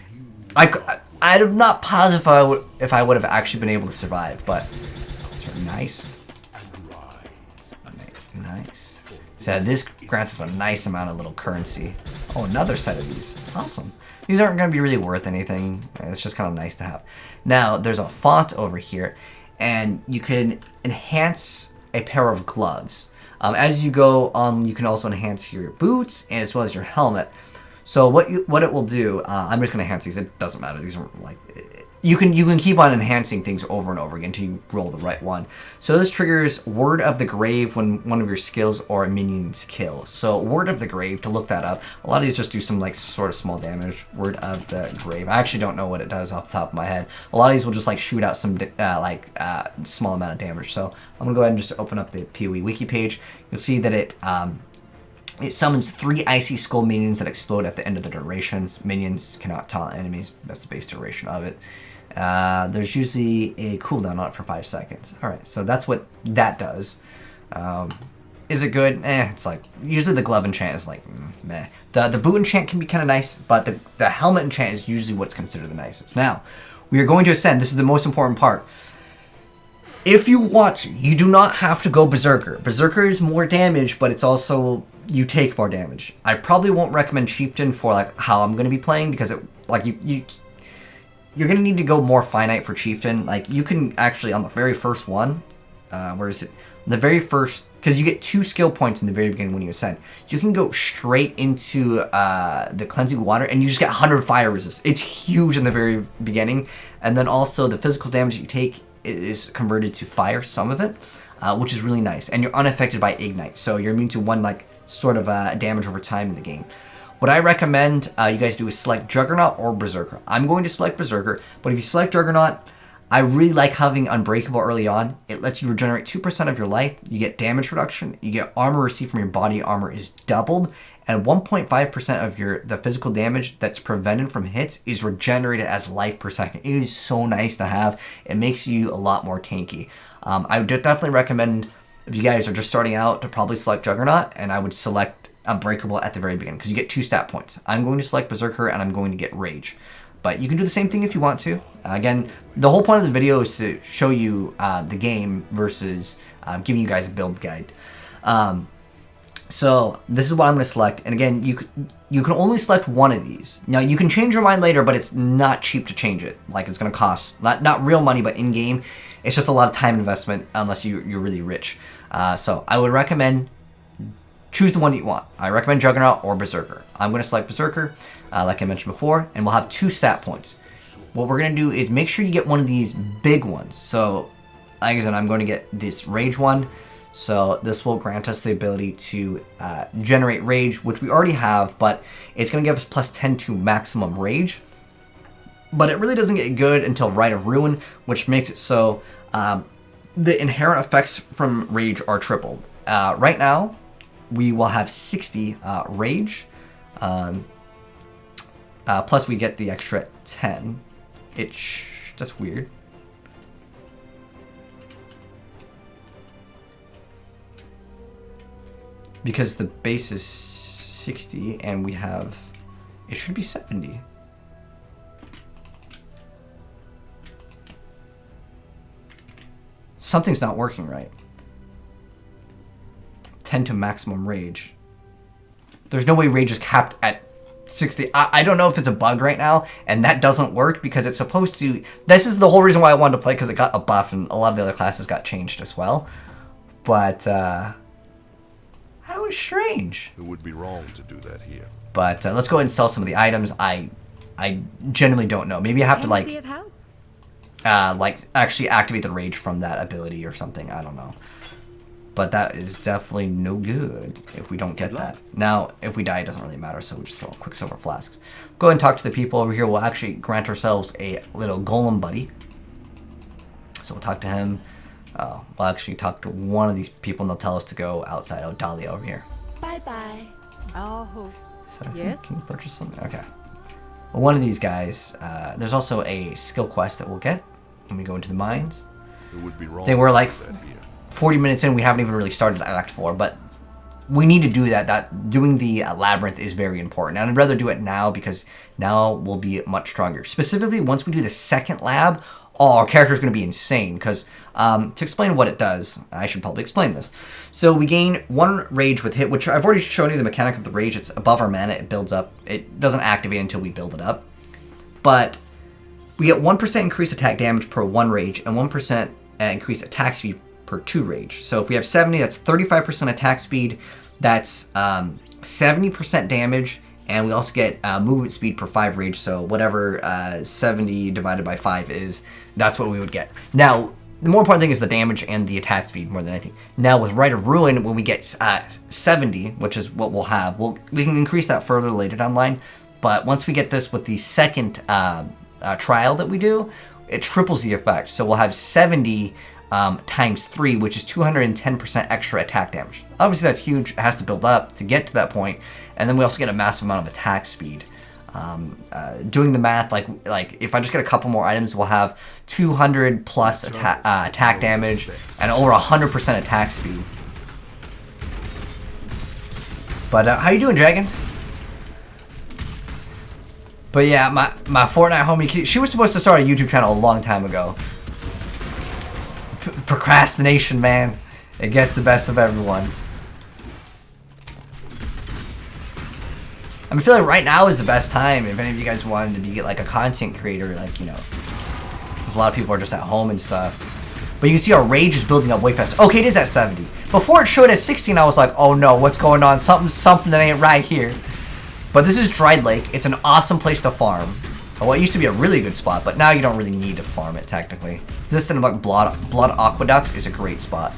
I'm not positive if I would have actually been able to survive. But these are nice. Nice. So this grants us a nice amount of little currency. Oh, another set of these. Awesome. These aren't going to be really worth anything. It's just kind of nice to have. Now, there's a font over here, and you can enhance a pair of gloves. As you go on, you can also enhance your boots as well as your helmet. So what it will do, I'm just going to enhance these. It doesn't matter. These are like... You can keep on enhancing things over and over again until you roll the right one. So this triggers Word of the Grave when one of your skills or minions kill. So Word of the Grave, to look that up, a lot of these just do some like sort of small damage. Word of the Grave. I actually don't know what it does off the top of my head. A lot of these will just like shoot out some small amount of damage. So I'm gonna go ahead and just open up the PoE wiki page. You'll see that it summons 3 Icy Skull minions that explode at the end of the durations. Minions cannot taunt enemies. That's the base duration of it. There's usually a cooldown on it for 5 seconds. Alright, so that's what that does. Is it good? It's like, usually the glove enchant is like, meh. The boot enchant can be kind of nice, but the helmet enchant is usually what's considered the nicest. Now, we are going to ascend. This is the most important part. if you want to, you do not have to go Berserker. Berserker is more damage, but it's also, you take more damage. I probably won't recommend Chieftain for like how I'm going to be playing, because it, like you're going to need to go more finite for Chieftain. Like you can actually, on the very first one, where is it? The very first, because you get 2 skill points in the very beginning when you ascend. You can go straight into the Cleansing Water, and you just get 100 fire resist. It's huge in the very beginning. And then also the physical damage you take is converted to fire, some of it, which is really nice. And you're unaffected by Ignite, so you're immune to one like sort of damage over time in the game. What I recommend you guys do is select Juggernaut or Berserker. I'm going to select Berserker, but if you select Juggernaut, I really like having Unbreakable early on. It lets you regenerate 2% of your life. You get damage reduction. You get armor received from your body. Armor is doubled. And 1.5% of the physical damage that's prevented from hits is regenerated as life per second. It is so nice to have. It makes you a lot more tanky. I would definitely recommend, if you guys are just starting out, to probably select Juggernaut. And I would select Unbreakable at the very beginning, because you get 2 stat points. I'm going to select Berserker, and I'm going to get Rage. But you can do the same thing if you want to. Again, the whole point of the video is to show you the game versus giving you guys a build guide. So this is what I'm going to select. And again, you can only select one of these. Now, you can change your mind later, but it's not cheap to change it. Like, it's going to cost, not real money, but in-game. It's just a lot of time investment unless you're really rich. So I would recommend choose the one you want. I recommend Juggernaut or Berserker. I'm going to select Berserker, like I mentioned before, and we'll have 2 stat points. What we're going to do is make sure you get one of these big ones. So, like I said, I'm going to get this Rage one. So this will grant us the ability to generate Rage, which we already have, but it's going to give us plus 10 to maximum Rage. But it really doesn't get good until Rite of Ruin, which makes it so the inherent effects from Rage are tripled. Right now, we will have 60 Rage, plus we get the extra 10. That's weird. Because the base is 60 and we have, it should be 70. Something's not working right. 10 to maximum Rage. There's no way Rage is capped at 60. I don't know if it's a bug right now, and that doesn't work because it's supposed to. This is the whole reason why I wanted to play, because it got a buff and a lot of the other classes got changed as well. But that was strange. It would be wrong to do that here. But let's go ahead and sell some of the items. I genuinely don't know. Maybe I have to like actually activate the Rage from that ability or something. I don't know. But that is definitely no good if we don't get that. Now, if we die, it doesn't really matter, so we just throw a Quicksilver Flasks. Go ahead and talk to the people over here. We'll actually grant ourselves a little golem buddy. So we'll talk to him. We'll actually talk to one of these people, and they'll tell us to go outside. Oh, Dahlia over here. Bye-bye. All hopes. So I think, can you purchase them? Okay. Well, one of these guys, there's also a skill quest that we'll get when we go into the mines. It would be wrong. They were like 40 minutes in, we haven't even really started Act 4, but we need to do that. Doing the Labyrinth is very important, and I'd rather do it now because now we'll be much stronger. Specifically, once we do the second lab, our character is going to be insane, because to explain what it does, I should probably explain this. So we gain 1 Rage with hit, which I've already shown you the mechanic of the Rage. It's above our mana, it builds up. It doesn't activate until we build it up. But we get 1% increased attack damage per 1 Rage, and 1% increased attack speed per 2 Rage. So if we have 70, that's 35% attack speed, that's 70% damage, and we also get movement speed per 5 Rage, so whatever 70 divided by 5 is, that's what we would get. Now, the more important thing is the damage and the attack speed more than anything. Now, with Rite of Ruin, when we get 70, which is what we'll have, we can increase that further later down the line, but once we get this with the second trial that we do, it triples the effect. So we'll have 70 times 3, which is 210% extra attack damage. Obviously, that's huge. It has to build up to get to that point. And then we also get a massive amount of attack speed. Doing the math, like if I just get a couple more items, we'll have 200 plus attack damage and over 100% attack speed. But how you doing, Dragon? But yeah, my Fortnite homie, she was supposed to start a YouTube channel a long time ago. procrastination, man. It gets the best of everyone. I feel like right now is the best time if any of you guys wanted to be like a content creator, like, you know, because a lot of people are just at home and stuff. But you can see our rage is building up way faster. Okay, it is at 70. Before it showed at 16, I was like, oh no, what's going on? Something that ain't right here. But this is Dried Lake. It's an awesome place to farm. Well, it used to be a really good spot, but now you don't really need to farm it, technically. This and like Blood Aqueducts is a great spot.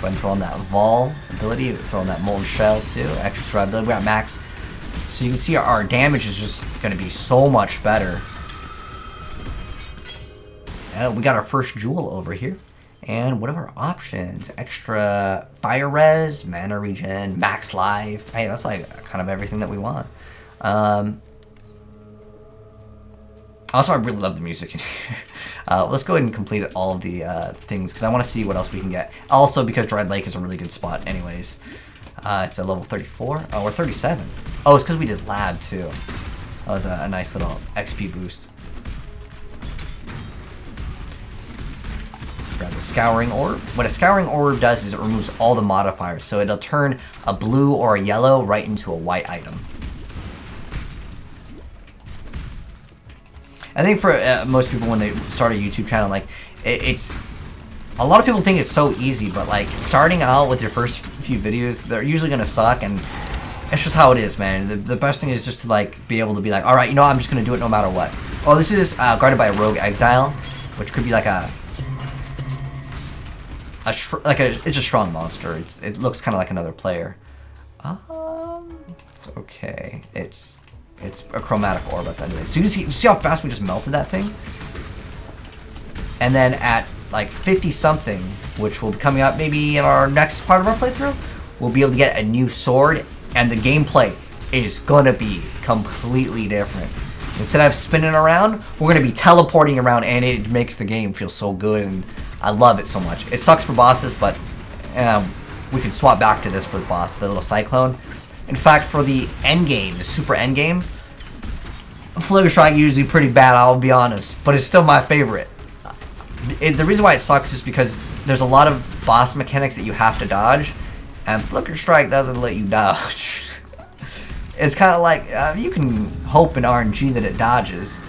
Go ahead and throw on that Vol ability, throw on that Molten Shell too, extra survivability. We got max. So you can see our damage is just going to be so much better. We got our first jewel over here. And what are our options? Extra fire res, mana regen, max life. Hey, that's like kind of everything that we want. Also, I really love the music in here. Let's go ahead and complete all of the things, because I want to see what else we can get. Also, because Dried Lake is a really good spot anyways. It's a level 34. Oh, we're 37. Oh, it's because we did lab, too. That was a nice little XP boost. Grab the Scouring Orb. What a Scouring Orb does is it removes all the modifiers, so it'll turn a blue or a yellow right into a white item. I think for most people when they start a YouTube channel, like, it's... A lot of people think it's so easy, but, like, starting out with your first few videos, they're usually going to suck, and it's just how it is, man. The best thing is just to, like, be able to be like, alright, you know what, I'm just going to do it no matter what. Oh, this is guarded by a rogue Exile, which could be like it's a strong monster. It looks kind of like another player. It's okay. It's a chromatic orb at the end of it. So you see how fast we just melted that thing? And then at like 50 something, which will be coming up maybe in our next part of our playthrough, we'll be able to get a new sword, and the gameplay is gonna be completely different. Instead of spinning around, we're gonna be teleporting around, and it makes the game feel so good, and I love it so much. It sucks for bosses, but we can swap back to this for the boss, the little cyclone. In fact, for the end game, the super end game, Flicker Strike is usually pretty bad, I'll be honest, but it's still my favorite. The reason why it sucks is because there's a lot of boss mechanics that you have to dodge, and Flicker Strike doesn't let you dodge. It's kind of like, you can hope in RNG that it dodges.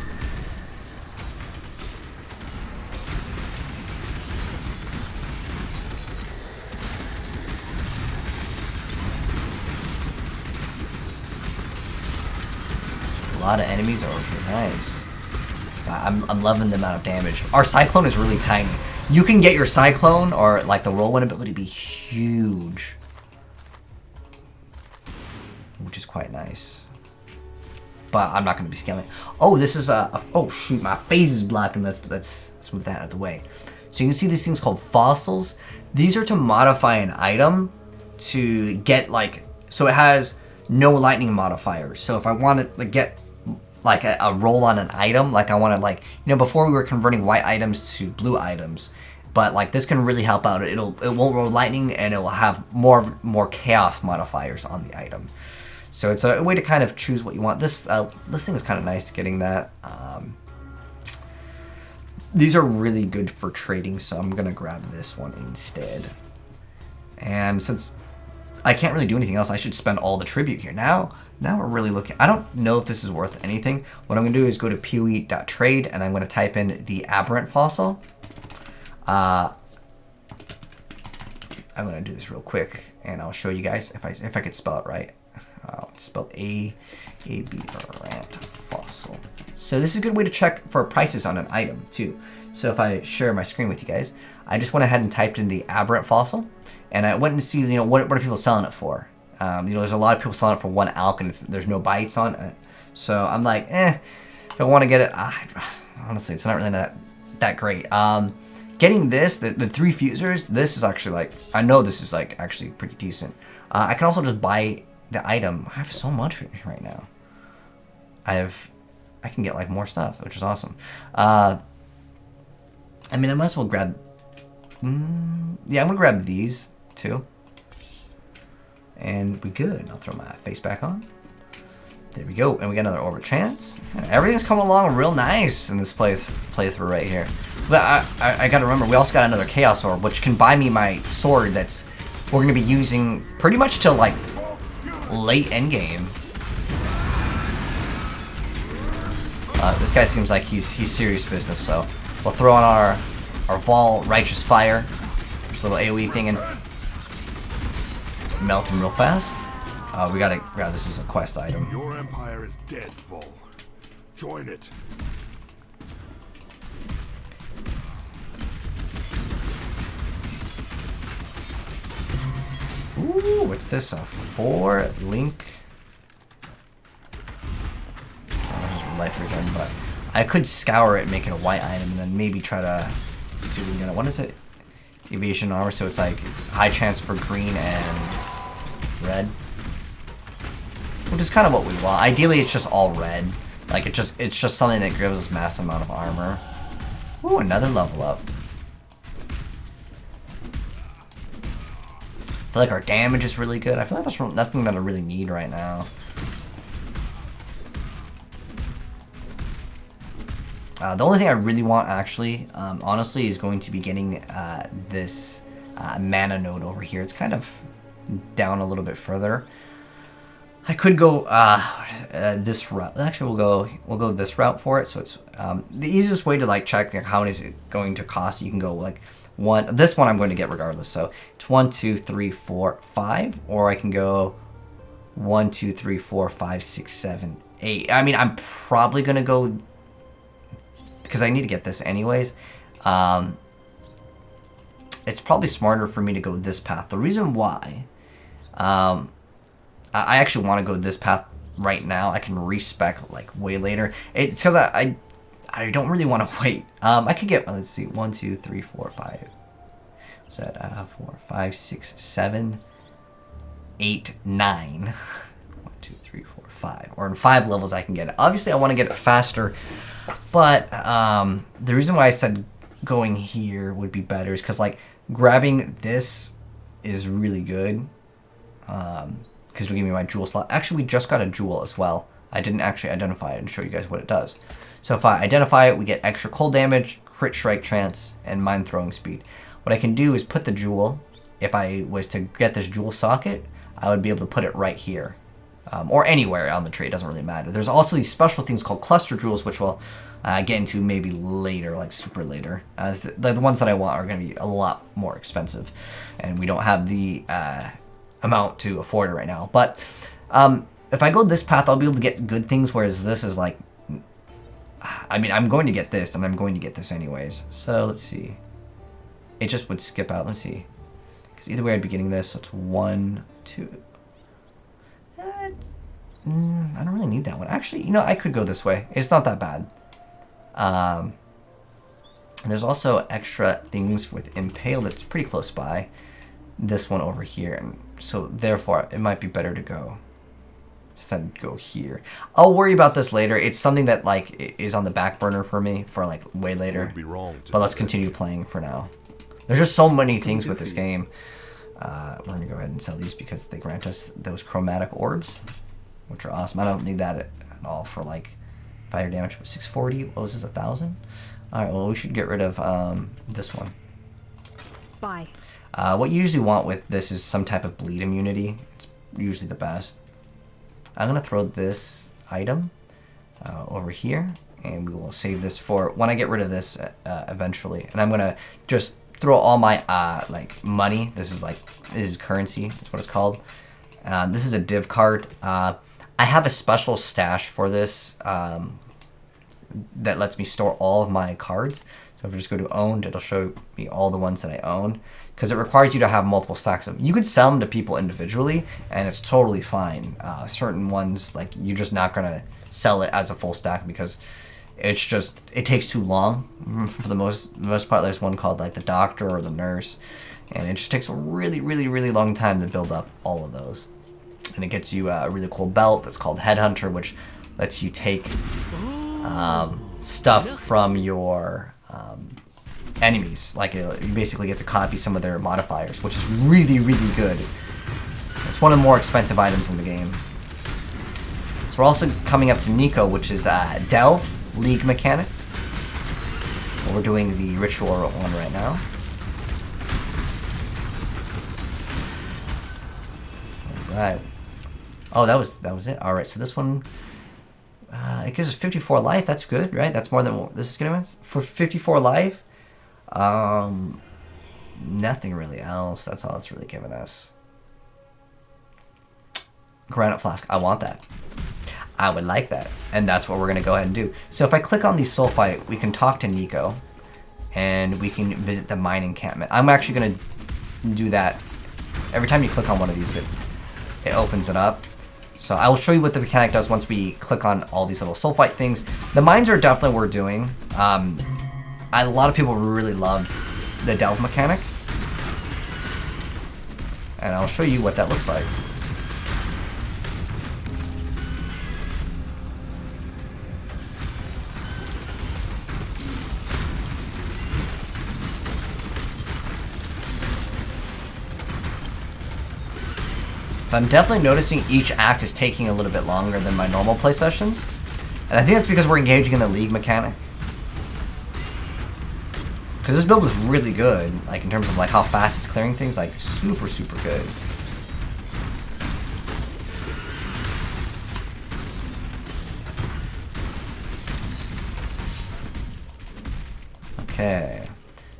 A lot of enemies are okay, nice. I'm loving the amount of damage. Our Cyclone is really tiny. You can get your Cyclone, or like the Whirlwind ability, to be huge, which is quite nice. But I'm not going to be scaling. Oh, this is oh shoot, my face is blocking. Let's move that out of the way. So you can see these things called fossils. These are to modify an item to get like, so it has no lightning modifiers. So if I want to like, get like a roll on an item, like I want to, like, you know, before we were converting white items to blue items, but like this can really help out. It won't roll lightning, and it will have more chaos modifiers on the item. So it's a way to kind of choose what you want. This thing is kind of nice getting that. These are really good for trading, so I'm gonna grab this one instead. And since I can't really do anything else, I should spend all the tribute here. Now we're really looking. I don't know if this is worth anything. What I'm going to do is go to PoE.trade, and I'm going to type in the Aberrant Fossil. I'm going to do this real quick, and I'll show you guys if I could spell it right. It's spelled Aberrant Fossil. So this is a good way to check for prices on an item too. So if I share my screen with you guys, I just went ahead and typed in the Aberrant Fossil, and I went and see, you know, what are people selling it for. You know, there's a lot of people selling it for 1 alch, and there's no bites on it. So I'm like, don't want to get it. Honestly, it's not really that great. Getting this, the 3 fusers, this is actually like, I know this is like actually pretty decent. I can also just buy the item. I have so much right now. I can get like more stuff, which is awesome. I mean, I might as well grab. Yeah, I'm gonna grab these too. And we good. I'll throw my face back on. There we go. And we got another Orb of Chance. And everything's coming along real nice in this playthrough right here. But I gotta remember, we also got another Chaos Orb, which can buy me my sword that's we're gonna be using pretty much till like late endgame. This guy seems like he's serious business, so we'll throw on our Vol Righteous Fire, this little AoE thing, and melt him real fast. We gotta grab this as a quest item. Your empire is dead, Vol. Join it. Ooh, what's this? A 4 link. Life regen, but I could scour it, make it a white item, and then maybe try to see what we get. What is it? Evasion armor, so it's like high chance for green and red, which is kind of what we want. Ideally, it's just all red. Like it's just something that gives us massive amount of armor. Ooh, another level up. I feel like our damage is really good. I feel like that's nothing that I really need right now. The only thing I really want, actually, honestly, is going to be getting this mana node over here. It's kind of down a little bit further. I could go this route. Actually, we'll go this route for it. So it's the easiest way to like check like, how much is it going to cost. You can go like this one I'm going to get regardless. So it's 1, 2, 3, 4, 5, or I can go 1, 2, 3, 4, 5, 6, 7, 8. I mean, I'm probably gonna go, because I need to get this anyways. It's probably smarter for me to go this path. The reason why, I actually want to go this path right now. I can respec like way later. It's because I don't really want to wait. I could get, let's see, 1, 2, 3, 4, 5. What's that? 4, 5, 6, 7, 8, 9. 1, 2, 3, 4, 5. Or in 5 levels I can get it. Obviously I want to get it faster. But the reason why I said going here would be better is because like grabbing this is really good, because it'll give me my jewel slot. Actually, we just got a jewel as well. I didn't actually identify it and show you guys what it does. So if I identify it, we get extra cold damage, crit strike chance, and mind throwing speed. What I can do is put the jewel. If I was to get this jewel socket, I would be able to put it right here. Or anywhere on the tree, it doesn't really matter. There's also these special things called cluster jewels, which we'll get into maybe later, like super later. As the ones that I want are going to be a lot more expensive, and we don't have the amount to afford it right now. But if I go this path, I'll be able to get good things, whereas this is like, I mean, I'm going to get this, and I'm going to get this anyways. So let's see. It just would skip out. Let's see. Because either way, I'd be getting this. So it's 1, 2... I don't really need that one. Actually, you know, I could go this way. It's not that bad. And there's also extra things with Impale that's pretty close by. This one over here. And so, therefore, it might be better to go. Instead, go here. I'll worry about this later. It's something that, like, is on the back burner for me for, like, way later. But let's continue playing for now. There's just so many things with this game. We're going to go ahead and sell these because they grant us those chromatic orbs, which are awesome. I don't need that at all for like fire damage. 640. What was this? 1,000? All right. Well, we should get rid of this one. Bye. What you usually want with this is some type of bleed immunity. It's usually the best. I'm gonna throw this item over here, and we will save this for when I get rid of this eventually. And I'm gonna just throw all my like money. This is currency. That's what it's called. This is a div card. I have a special stash for this that lets me store all of my cards. So if I just go to owned, it'll show me all the ones that I own, because it requires you to have multiple stacks of them. You could sell them to people individually, and it's totally fine. Certain ones, like, you're just not gonna sell it as a full stack because it's just, it takes too long. For the most part, there's one called like the doctor or the nurse, and it just takes a really, really, really long time to build up all of those. And it gets you a really cool belt that's called Headhunter, which lets you take stuff from your enemies. Like, you basically get to copy some of their modifiers, which is really, really good. It's one of the more expensive items in the game. So we're also coming up to Nico, which is Delve, League mechanic. Well, we're doing the Ritual one right now. Alright. Oh, that was it? Alright, so this one... it gives us 54 life, that's good, right? That's more than what this is giving us. For 54 life, nothing really else. That's all it's really giving us. Granite Flask, I want that. I would like that. And that's what we're going to go ahead and do. So if I click on the Sulfite, we can talk to Nico. And we can visit the mine encampment. I'm actually going to do that. Every time you click on one of these, it opens it up. So I will show you what the mechanic does once we click on all these little Sulfite things. The mines are definitely worth doing. A lot of people really love the Delve mechanic. And I'll show you what that looks like. I'm definitely noticing each act is taking a little bit longer than my normal play sessions. And I think that's because we're engaging in the League mechanic. Because this build is really good, like in terms of like how fast it's clearing things, like super, super good. Okay.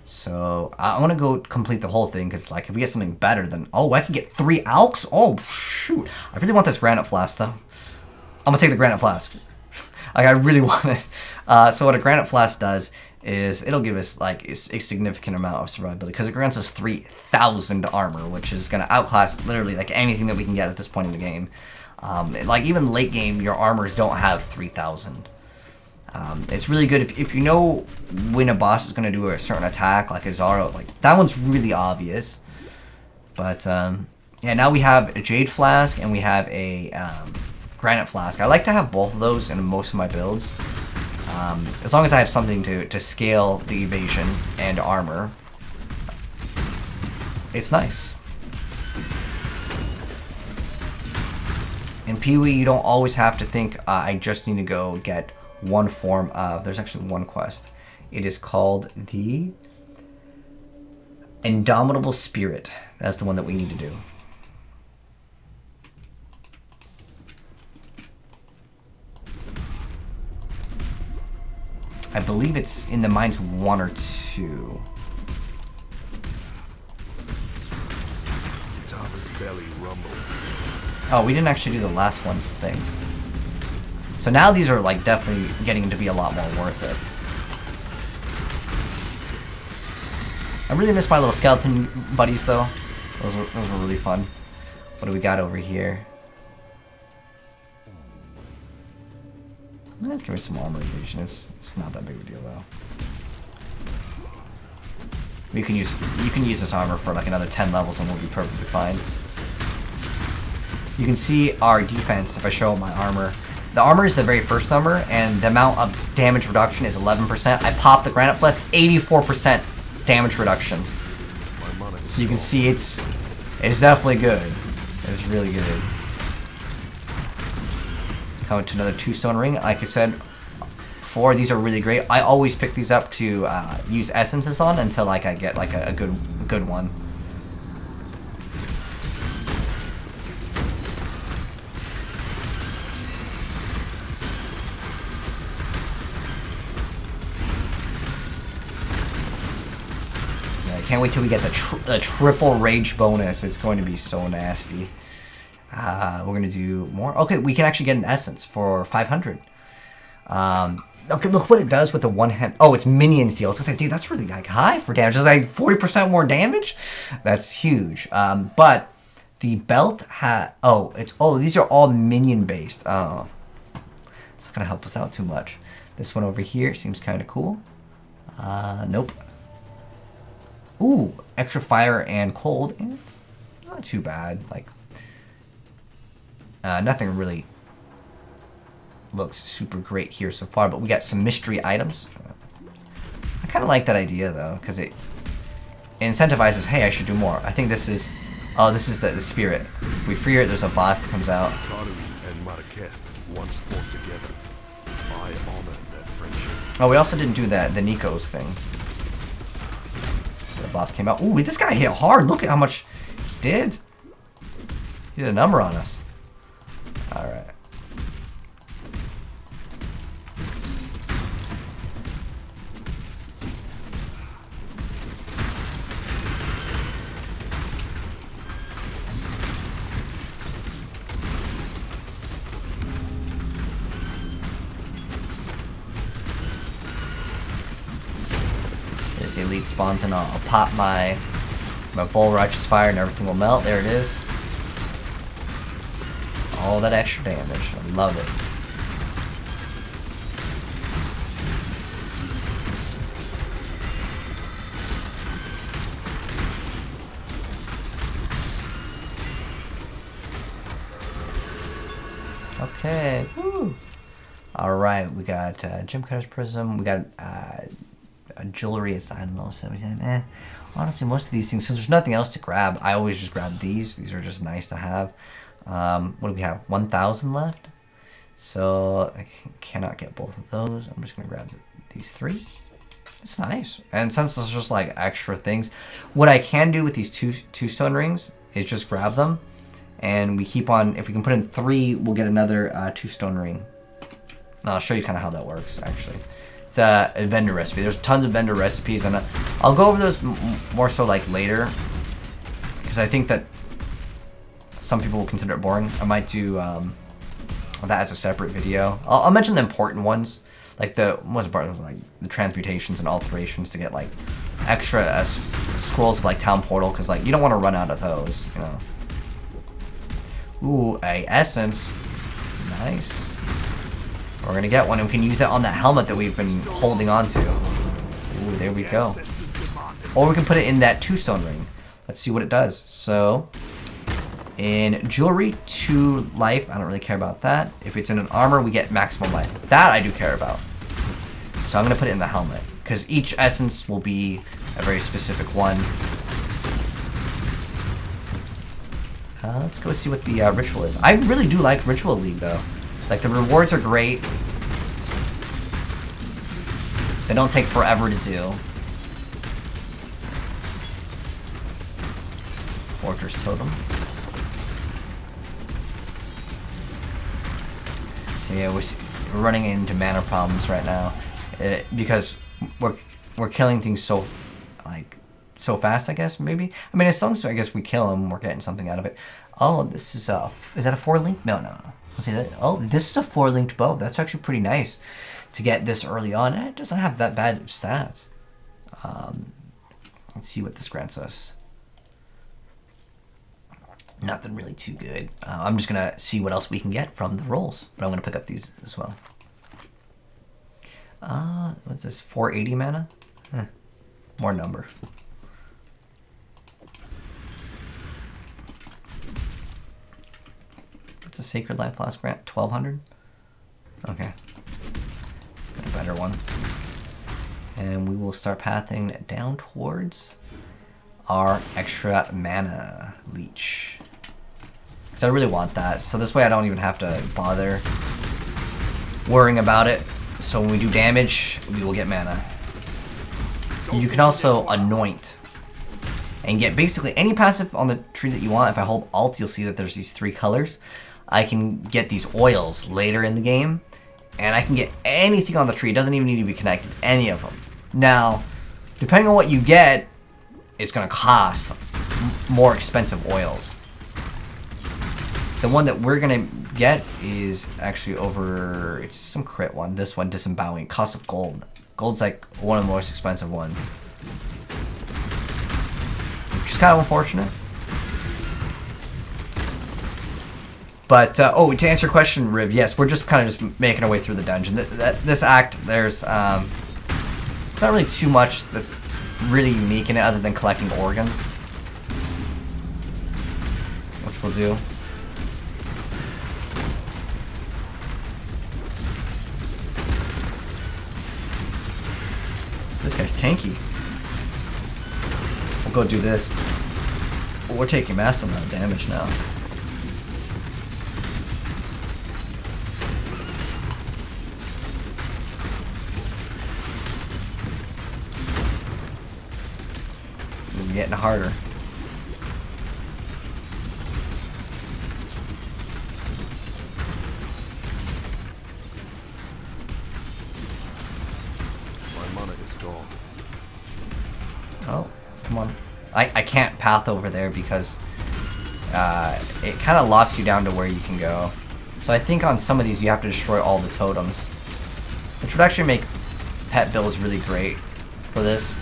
So I want to go complete the whole thing because, like, if we get something better, then I can get 3 alks. Oh shoot! I really want this Granite Flask though. I'm gonna take the Granite Flask. Like, I really want it. So what a Granite Flask does is it'll give us like a significant amount of survivability because it grants us 3,000 armor, which is gonna outclass literally like anything that we can get at this point in the game. Like even late game, your armors don't have 3,000. It's really good if you know when a boss is going to do a certain attack, like Exile, like that one's really obvious. But yeah, now we have a Jade Flask and we have a Granite Flask. I like to have both of those in most of my builds, as long as I have something to scale the evasion and armor. It's nice. In PoE, you don't always have to think, I just need to go get one form of... There's actually one quest. It is called the Indomitable Spirit. That's the one that we need to do. I believe it's in the mines 1 or 2. Tava's belly rumbled. Oh, we didn't actually do the last one's thing. So now these are like definitely getting to be a lot more worth it. I really miss my little skeleton buddies though. Those were really fun. What do we got over here? Let's give me some armor evasion. It's not that big of a deal though. You can use this armor for like another 10 levels and we'll be perfectly fine. You can see our defense if I show my armor. The armor is the very first number, and the amount of damage reduction is 11%. I popped the Granite Flask, 84% damage reduction. So you can see it's definitely good. It's really good. Coming to another 2-stone ring. Like I said before, these are really great. I always pick these up to use essences on until like I get like a good one. Can't wait till we get the triple rage bonus. It's going to be so nasty. We're going to do more. Okay, we can actually get an essence for 500. Okay, look what it does with the one hand. Oh, it's minions deal. It's just like, dude, that's really like high for damage. It's like 40% more damage. That's huge. But the belt these are all minion based. Oh, it's not going to help us out too much. This one over here seems kind of cool. Nope. Ooh, extra fire and cold. And it's not too bad. Like, nothing really looks super great here so far, but we got some mystery items. I kind of like that idea though, because it incentivizes, hey, I should do more. I think this is Oh, this is the spirit. If we free her, there's a boss that comes out. Karu and Maraketh once fought together. I honor that friendship. Oh, we also didn't do the Nico's thing. The boss came out. Ooh, this guy hit hard. Look at how much he did. He did a number on us. Alright. There's the elite spawns and I'll pop my full righteous fire and everything will melt. There it is. All that extra damage. I love it. Okay. Woo. Alright, we got Gem Cutter's Prism. We got a jewelry assignment level 79. Honestly, most of these things, since there's nothing else to grab, I always just grab these. These are just nice to have. What do we have? 1,000 left. So I cannot get both of those. I'm just gonna grab these 3. It's nice. And since there's just like extra things, what I can do with these two stone rings is just grab them, and we keep on. If we can put in 3, we'll get another 2 stone ring. And I'll show you kind of how that works. Actually, it's a vendor recipe. There's tons of vendor recipes, and I'll go over those more so like later, because I think that some people will consider it boring. I might do that as a separate video. I'll mention the important ones, like the most important ones, like the transmutations and alterations to get like extra scrolls of like town portal, because like you don't want to run out of those, you know. Ooh, a essence, nice. We're gonna get one, and we can use it on that helmet that we've been holding on to. Ooh, there we go. Or we can put it in that 2 stone ring. Let's see what it does. So. In jewelry, 2 life. I don't really care about that. If it's in an armor, we get maximum life. That I do care about. So I'm going to put it in the helmet, because each essence will be a very specific one. Let's go see what the ritual is. I really do like Ritual League, though. Like, the rewards are great. They don't take forever to do. Fortress Totem. So yeah, we're running into mana problems right now, because we're killing things so fast, I guess. Maybe, I mean, as long as I guess we kill them, we're getting something out of it. Oh, this is that a 4-link? No. Let's see that. Oh, this is a 4-linked bow. That's actually pretty nice to get this early on. And it doesn't have that bad of stats. Let's see what this grants us. Nothing really too good. I'm just gonna see what else we can get from the rolls, but I'm gonna pick up these as well. What's this? 480 mana? More number. What's a Sacred Life Flask grant? 1200? Okay. Got a better one. And we will start pathing down towards our extra mana leech. Because I really want that. So this way I don't even have to bother worrying about it. So when we do damage, we will get mana. You can also anoint and get basically any passive on the tree that you want. If I hold Alt, you'll see that there's these 3 colors. I can get these oils later in the game, and I can get anything on the tree. It doesn't even need to be connected, any of them. Now, depending on what you get, it's going to cost more expensive oils. The one that we're going to get is actually over, it's some crit one. This one, Disembowering, cost of gold. Gold's like one of the most expensive ones, which is kind of unfortunate. But, oh, to answer your question, Riv, yes, we're just kind of just making our way through the dungeon. This act, there's not really too much that's really unique in it other than collecting organs, which we'll do. This guy's tanky. We'll go do this. We're taking massive amount of damage now. We're getting harder. My mana is gone. Oh, come on. I can't path over there because it kind of locks you down to where you can go. So I think on some of these you have to destroy all the totems, which would actually make pet builds really great for this.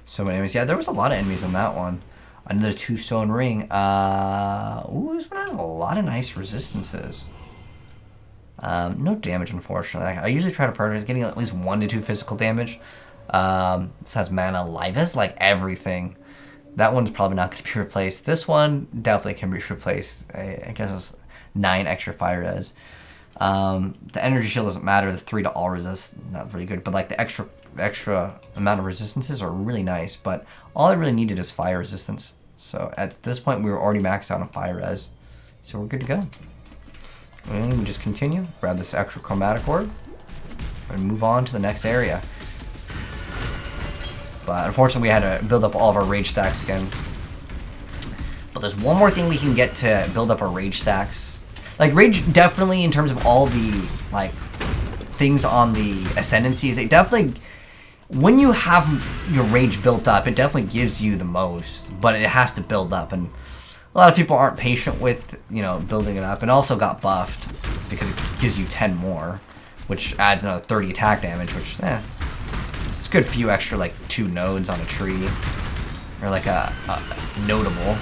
So many enemies. Yeah, there was a lot of enemies on that one. Another 2-stone ring. Ooh, this one has a lot of nice resistances. No damage, unfortunately. I usually try to prioritize getting at least 1 to 2 physical damage. This has mana life. It has like everything. That one's probably not going to be replaced. This one definitely can be replaced. I guess it's 9 extra fire res. The energy shield doesn't matter. The 3 to all resist, not very good. But like the extra amount of resistances are really nice. But all I really needed is fire resistance. So at this point, we were already maxed out on fire res. So we're good to go. And we just continue. Grab this extra chromatic orb. And move on to the next area. But unfortunately, we had to build up all of our rage stacks again. But there's one more thing we can get to build up our rage stacks. Like, rage definitely, in terms of all the, like, things on the ascendancies, it definitely, when you have your rage built up, it definitely gives you the most. But it has to build up. And a lot of people aren't patient with, you know, building it up. And also got buffed because it gives you 10 more, which adds another 30 attack damage, which, it's a good few extra, like, 2 nodes on a tree. Or, like, a notable.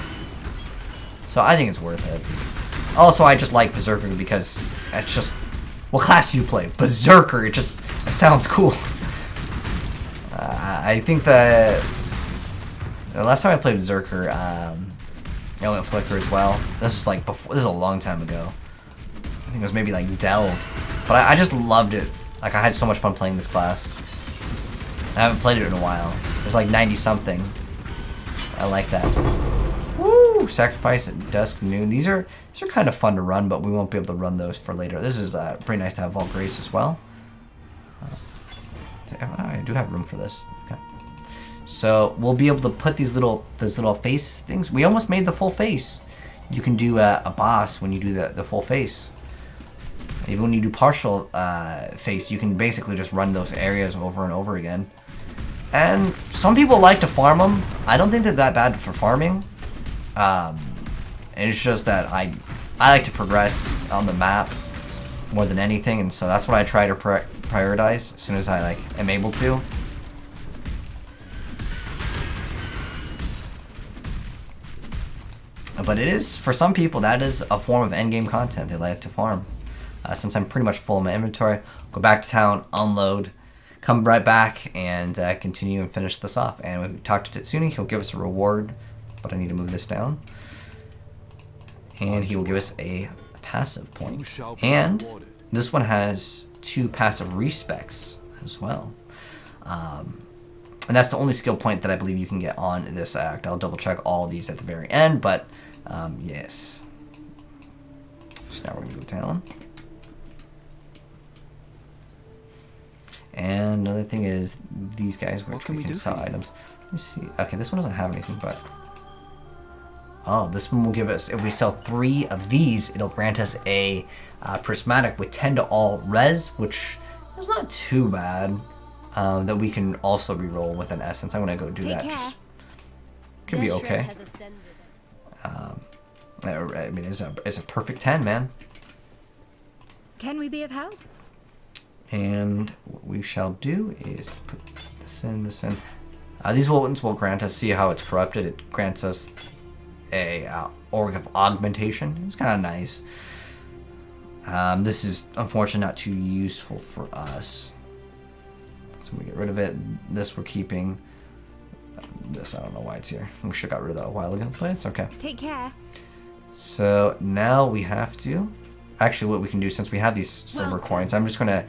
So I think it's worth it. Also, I just like Berserker because it's just... What class do you play? Berserker! It sounds cool. I think that... The last time I played Berserker, I went Flicker as well. This is like before... This is a long time ago. I think it was maybe like Delve. But I just loved it. Like, I had so much fun playing this class. I haven't played it in a while. It was like 90-something. I like that. Woo! Sacrifice at dusk, noon. These are kind of fun to run, but we won't be able to run those for later. This is pretty nice to have Vault Grace as well. I do have room for this. Okay. So we'll be able to put these little face things. We almost made the full face. You can do a boss when you do the full face. Even when you do partial face, you can basically just run those areas over and over again. And some people like to farm them. I don't think they're that bad for farming. It's just that I like to progress on the map more than anything, and so that's what I try to prioritize as soon as I am able to. But it is, for some people, that is a form of endgame content. They like to farm. Since I'm pretty much full in my inventory, go back to town, unload, come right back, and continue and finish this off. And we talked to Tetsuni. He'll give us a reward, but I need to move this down. And he will give us a passive point. And this one has 2 passive respecs as well. And that's the only skill point that I believe you can get on this act. I'll double check all of these at the very end, but yes. So now we're going to go down. And another thing is these guys, which we can sell items. Let me see. Okay, this one doesn't have anything, but... Oh, this one will give us, if we sell 3 of these, it'll grant us a prismatic with 10 to all res, which is not too bad. That we can also reroll with an essence. I'm gonna go do that. Just could be okay. I mean, it's a perfect 10, man. Can we be of help? And what we shall do is put this in, this in. These ones will grant us, see how it's corrupted. It grants us a org of augmentation. It's kind of nice. This is unfortunately not too useful for us. So we get rid of it. This we're keeping. This, I don't know why it's here. We should have got rid of that a while ago, but it's okay. Take care. So now we have to... Actually, what we can do, since we have these silver coins, I'm just going to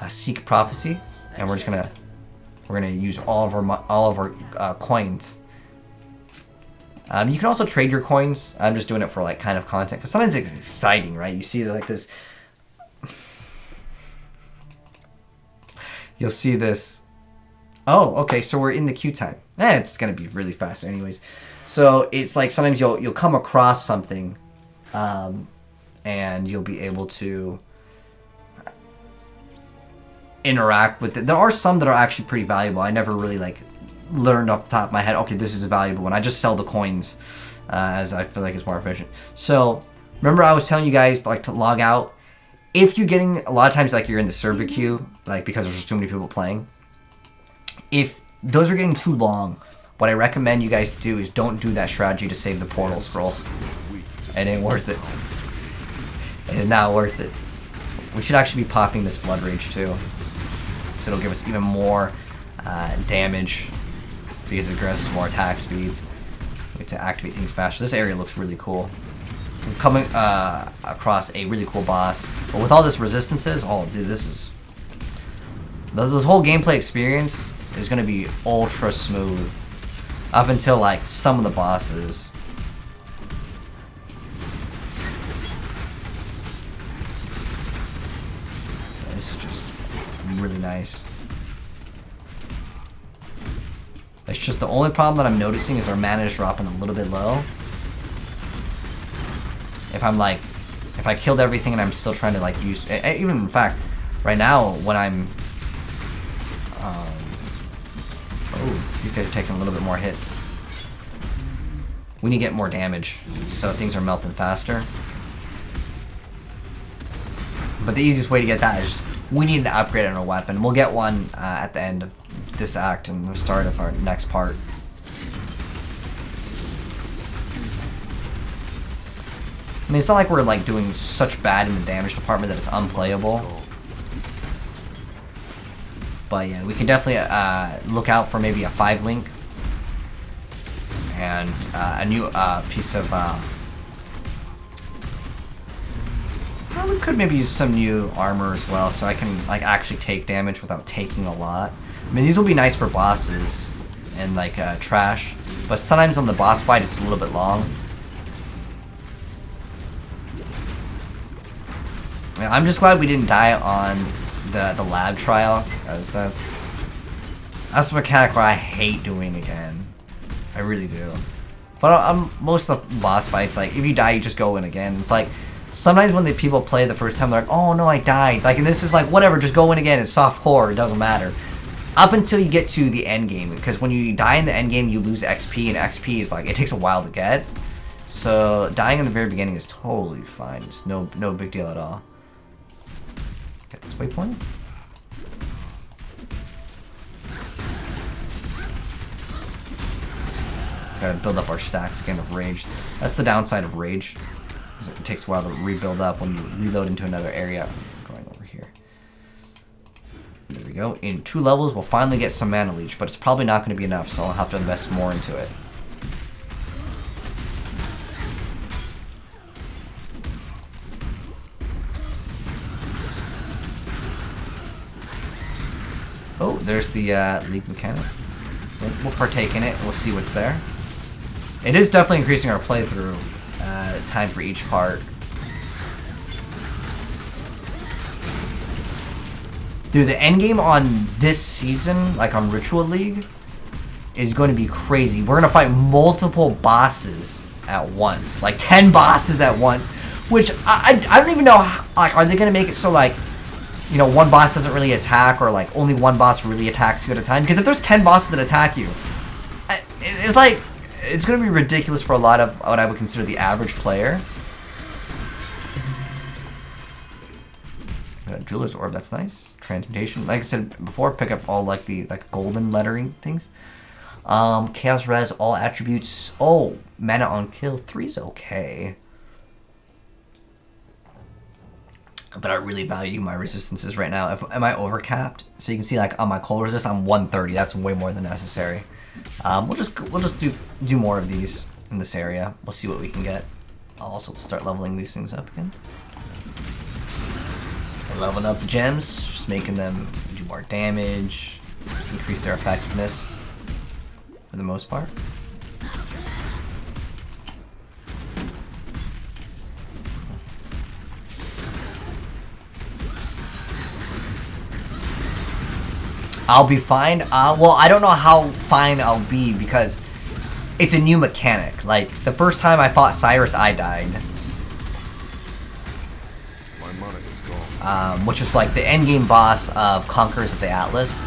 seek prophecy, and we're just going to We're gonna use all of our coins. You can also trade your coins. I'm just doing it for like kind of content because sometimes it's exciting, right? You see like this. You'll see this. Oh, okay. So we're in the queue time. It's gonna be really fast, anyways. So it's like sometimes you'll come across something, and you'll be able to interact with it. There are some that are actually pretty valuable. I never really like learned off the top of my head, okay, this is a valuable one. I just sell the coins as I feel like it's more efficient. So remember I was telling you guys like to log out. If you're getting, a lot of times like you're in the server queue, like because there's just too many people playing. If those are getting too long, what I recommend you guys do is don't do that strategy to save the portal scroll. It ain't worth it. It is not worth it. We should actually be popping this Blood Rage too, because it'll give us even more damage, because it grants us more attack speed. We get to activate things faster. This area looks really cool. We're coming across a really cool boss, but with all this resistances, oh dude, this is... This whole gameplay experience is going to be ultra smooth, up until like some of the bosses. This is just really nice. It's just the only problem that I'm noticing is our mana is dropping a little bit low. If I'm like, if I killed everything and I'm still trying to like use, even in fact, right now when I'm, oh, these guys are taking a little bit more hits. We need to get more damage, so things are melting faster. But the easiest way to get that is we need to upgrade on our weapon. We'll get one at the end of this act and the start of our next part. I mean, it's not like we're like doing such bad in the damage department that it's unplayable. But yeah, we can definitely look out for maybe a 5-link and a new piece of... well, we could maybe use some new armor as well, so I can like actually take damage without taking a lot. I mean, these will be nice for bosses and like trash, but sometimes on the boss fight it's a little bit long. Yeah, I'm just glad we didn't die on the lab trial, because that's a mechanic where I hate doing again. I really do. But most of the boss fights, like if you die, you just go in again. It's like sometimes when the people play the first time, they're like, "Oh no, I died." Like, and this is like, whatever, just go in again. It's soft core. It doesn't matter. Up until you get to the end game, because when you die in the end game, you lose XP, and XP is like, it takes a while to get. So dying in the very beginning is totally fine. It's no big deal at all. Get this waypoint. Gotta build up our stacks again of rage. That's the downside of rage. It takes a while to rebuild up when you reload into another area. Going over here. There we go. In 2 levels, we'll finally get some mana leech, but it's probably not going to be enough, so I'll have to invest more into it. Oh, there's the league mechanic. We'll partake in it. We'll see what's there. It is definitely increasing our playthrough time for each part. Dude, the end game on this season, like on Ritual League, is going to be crazy. We're going to fight multiple bosses at once. Like 10 bosses at once. Which, I don't even know, how, like, are they going to make it so, like, you know, one boss doesn't really attack, or, like, only one boss really attacks you at a time? Because if there's 10 bosses that attack you, it's like... It's going to be ridiculous for a lot of what I would consider the average player. Jeweler's Orb, that's nice. Transmutation. Like I said before, pick up all like the golden lettering things. Chaos Res, all attributes. Oh, mana on kill. 3's okay. But I really value my resistances right now. Am I overcapped? So you can see like on my cold resist, I'm 130. That's way more than necessary. We'll just do more of these in this area. We'll see what we can get. I'll also start leveling these things up again. Leveling up the gems, just making them do more damage. Just increase their effectiveness for the most part. I'll be fine. Well, I don't know how fine I'll be because it's a new mechanic. Like, the first time I fought Cyrus, I died. My mana is gone. Which is like the endgame boss of Conquerors of the Atlas.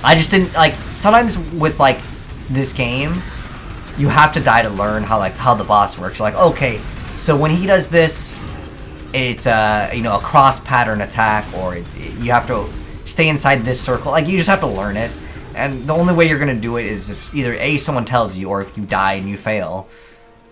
I just didn't, like, sometimes with, like, this game, you have to die to learn how the boss works. Like, okay, so when he does this, it's, you know, a cross-pattern attack, or you have to stay inside this circle. Like, you just have to learn it. And the only way you're going to do it is if either A, someone tells you, or if you die and you fail.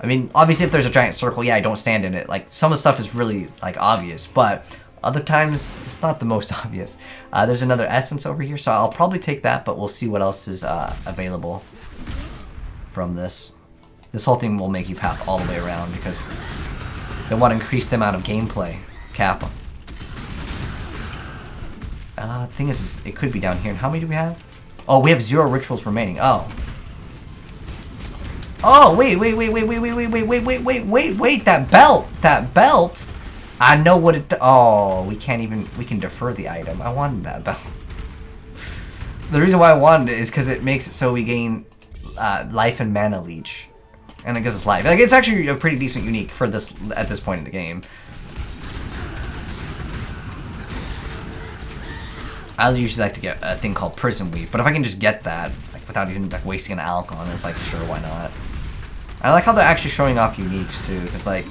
I mean, obviously if there's a giant circle, yeah, don't stand in it. Like, some of the stuff is really, like, obvious, but other times, it's not the most obvious. There's another essence over here, so I'll probably take that, but we'll see what else is available from this. This whole thing will make you path all the way around because they want to increase the amount of gameplay. Kappa. Thing is, it could be down here. And how many do we have? Oh, we have 0 rituals remaining. Oh. Oh, wait, that belt. I know what it, oh, we can defer the item. I wanted that belt. The reason why I wanted it is because it makes it so we gain life and mana leech. And it gives us life. Like, it's actually a pretty decent unique for this, at this point in the game. I usually like to get a thing called Prison Weave, but if I can just get that, like, without even, like, wasting an alch on it, it's like, sure, why not? I like how they're actually showing off uniques, too, because, like,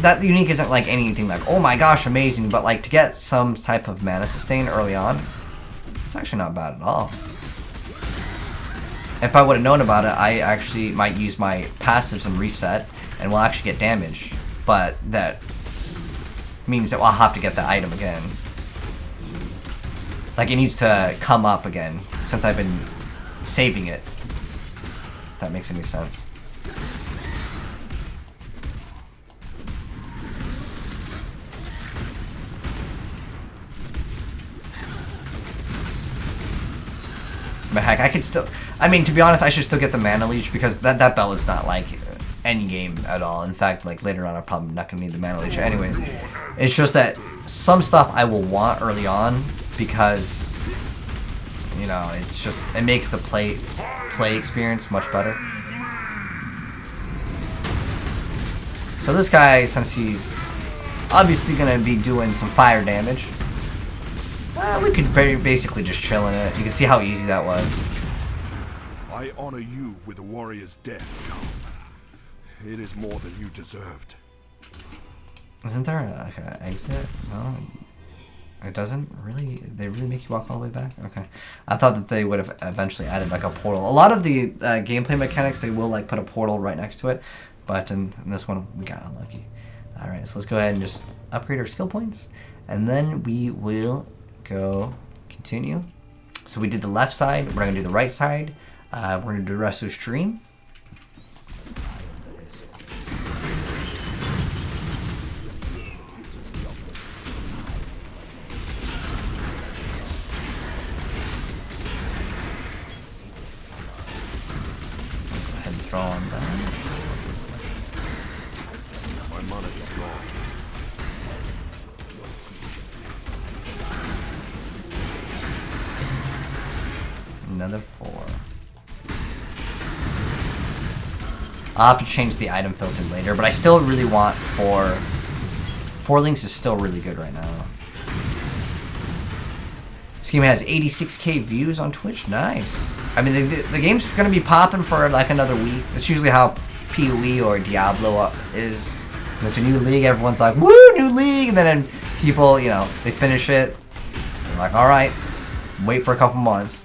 that unique isn't, like, anything like, oh my gosh, amazing, but, like, to get some type of mana sustain early on, it's actually not bad at all. If I would have known about it, I actually might use my passives and reset, and will actually get damage, but that means that I'll have to get the item again. Like, it needs to come up again, since I've been saving it. If that makes any sense. But heck, I could still, I mean, to be honest, I should still get the mana leech, because that belt is not, like, any game at all. In fact, like, later on, I'm probably not going to need the mana leech anyways. It's just that some stuff I will want early on, because, you know, it's just, it makes the play experience much better. So this guy, since he's obviously going to be doing some fire damage, we could basically just chill in it. You can see how easy that was. I honor you with a warrior's death, Calm. It is more than you deserved. Isn't there like an exit? No. It doesn't really. They really make you walk all the way back. Okay, I thought that they would have eventually added like a portal. A lot of the gameplay mechanics, they will like put a portal right next to it, but in this one we got unlucky. All right, so let's go ahead and just upgrade our skill points, and then we will go continue. So we did the left side. We're gonna do the right side. We're gonna do the rest of the stream. Throw on that. My mana is gone. Another 4. I'll have to change the item filter later, but I still really want 4. 4 links is still really good right now. This game has 86k views on Twitch. Nice. I mean, the game's gonna be popping for like another week. That's usually how PoE or Diablo is. When it's a new league, everyone's like, woo, new league! And then people, you know, they finish it. They're like, alright, wait for a couple months.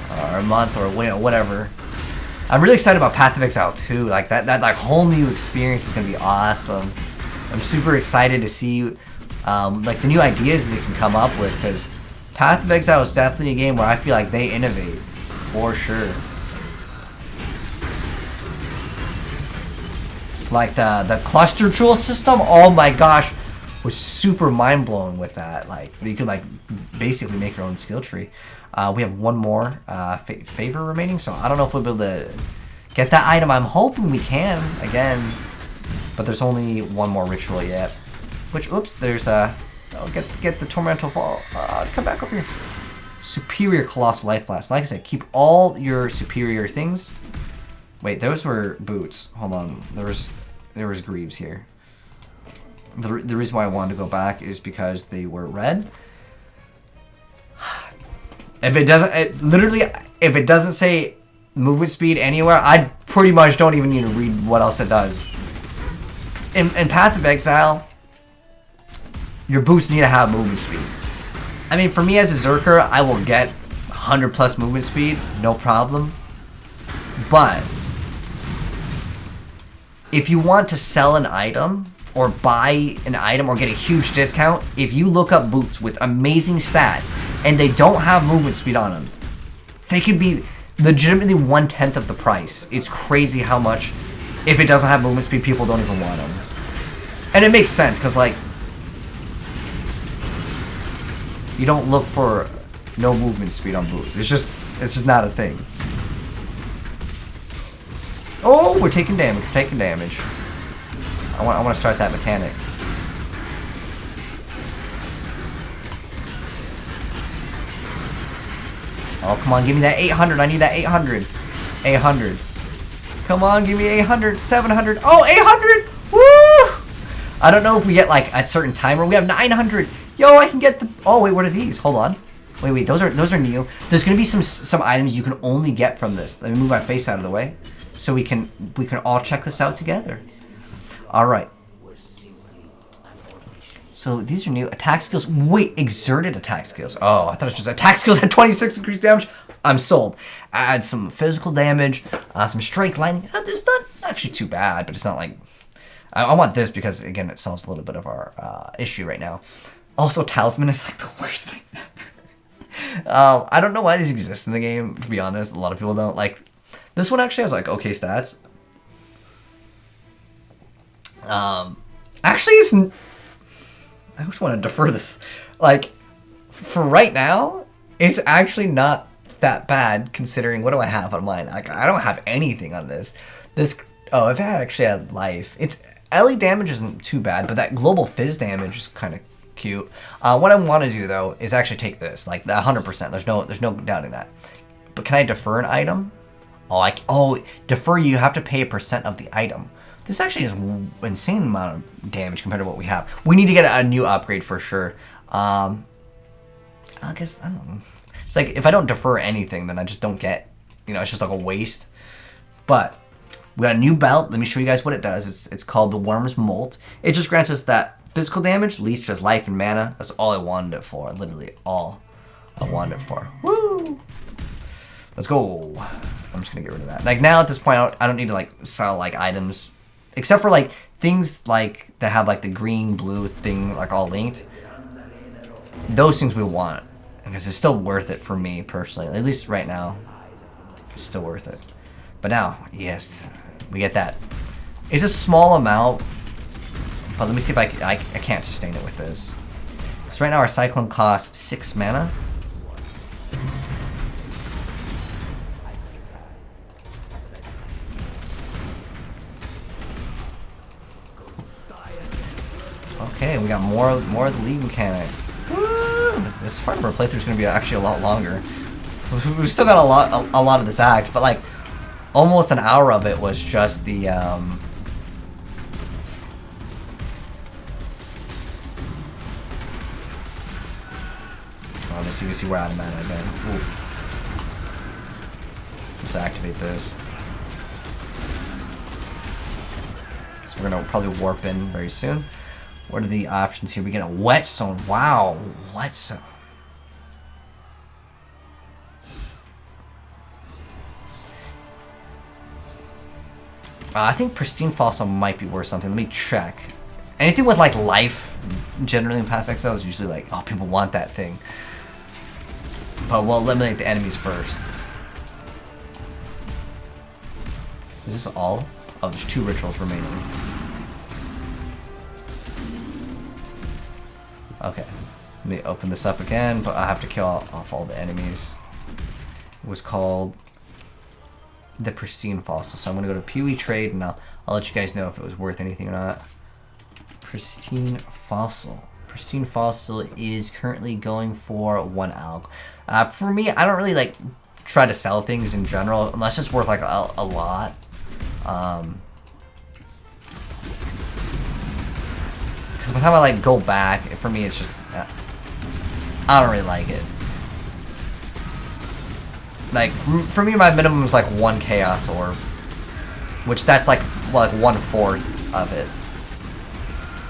Or a month, or whatever. I'm really excited about Path of Exile 2. Like, that like whole new experience is gonna be awesome. I'm super excited to see like the new ideas they can come up with, because Path of Exile is definitely a game where I feel like they innovate, for sure. Like the cluster jewel system, oh my gosh. was super mind blown with that. Like you could like basically make your own skill tree. We have one more favor remaining, so I don't know if we'll be able to get that item. I'm hoping we can again, but there's only one more ritual yet. Which, oops, there's get the Tormental Fall. Come back over here. Superior Colossal Life Flask. Like I said, keep all your superior things. Wait, those were boots. Hold on, there was greaves here. The reason why I wanted to go back is because they were red. If it doesn't, literally, if it doesn't say movement speed anywhere, I pretty much don't even need to read what else it does. In Path of Exile, your boots need to have movement speed. I mean, for me as a Zerker, I will get 100 plus movement speed, no problem. But if you want to sell an item or buy an item or get a huge discount, if you look up boots with amazing stats and they don't have movement speed on them, they could be legitimately 1/10 of the price. It's crazy how much, if it doesn't have movement speed, people don't even want them. And it makes sense, because like, you don't look for no movement speed on boots. It's just not a thing. Oh, we're taking damage. We're taking damage. I want to start that mechanic. Oh, come on, give me that 800. I need that 800. 800. Come on, give me 800. 700. Oh, 800. Woo! I don't know if we get like a certain timer. We have 900. Yo, I can get the. Oh wait, what are these? Hold on. Wait. Those are new. There's gonna be some items you can only get from this. Let me move my face out of the way, so we can all check this out together. All right. So these are new attack skills. Wait, exerted attack skills. Oh, I thought it was just attack skills had 26 increased damage. I'm sold. Add some physical damage, some strength lightning. It's not actually too bad, but it's not like. I want this because again, it solves a little bit of our issue right now. Also, Talisman is like the worst thing ever. I don't know why these exist in the game, to be honest. A lot of people don't. Like, this one actually has, like, okay stats. Actually, I just want to defer this. Like, for right now, it's actually not that bad, considering what do I have on mine? Like, I don't have anything on this. Oh, if I actually had life. It's LE damage isn't too bad, but that global fizz damage is kind of cute. What I want to do though is actually take this, like the 100%. There's no doubting that. But can I defer an item? Oh, defer. You have to pay a percent of the item. This actually is an insane amount of damage compared to what we have. We need to get a new upgrade for sure. I guess I don't know. It's like if I don't defer anything, then I just don't get. It's just like a waste. But we got a new belt. Let me show you guys what it does. It's called the Worm's Molt. It just grants us that physical damage, leech just life and mana. That's all I wanted it for. Literally all I wanted it for. Woo! Let's go. I'm just gonna get rid of that. Like now at this point, I don't need to like sell like items, except for like things like that have like the green blue thing like all linked. Those things we want because it's still worth it for me personally. At least right now, it's still worth it. But now, yes, we get that. It's a small amount, but let me see if I can't sustain it with this. Because right now our Cyclone costs 6 mana. Okay, we got more of the league mechanic. Woo! This part of our playthrough is going to be actually a lot longer. We've still got a lot of this act, but like almost an hour of it was just the let's see where I'm at again. Oof. Let's activate this. So we're gonna probably warp in very soon. What are the options here? We get a whetstone. Wow, whetstone. I think Pristine Fossil might be worth something. Let me check. Anything with like life, generally in Path of Exile, is usually like, oh, people want that thing. But we'll eliminate the enemies first. Is this all? Oh, there's 2 rituals remaining. Okay. Let me open this up again, but I have to kill off all the enemies. It was called the Pristine Fossil. So I'm going to go to PoE trade, and I'll let you guys know if it was worth anything or not. Pristine Fossil. Pristine Fossil is currently going for 1 alg. For me, I don't really like try to sell things in general unless it's worth like a lot. Because by the time I like go back, for me it's just I don't really like it. Like for me, my minimum is like 1 Chaos Orb, which that's like 1/4 of it.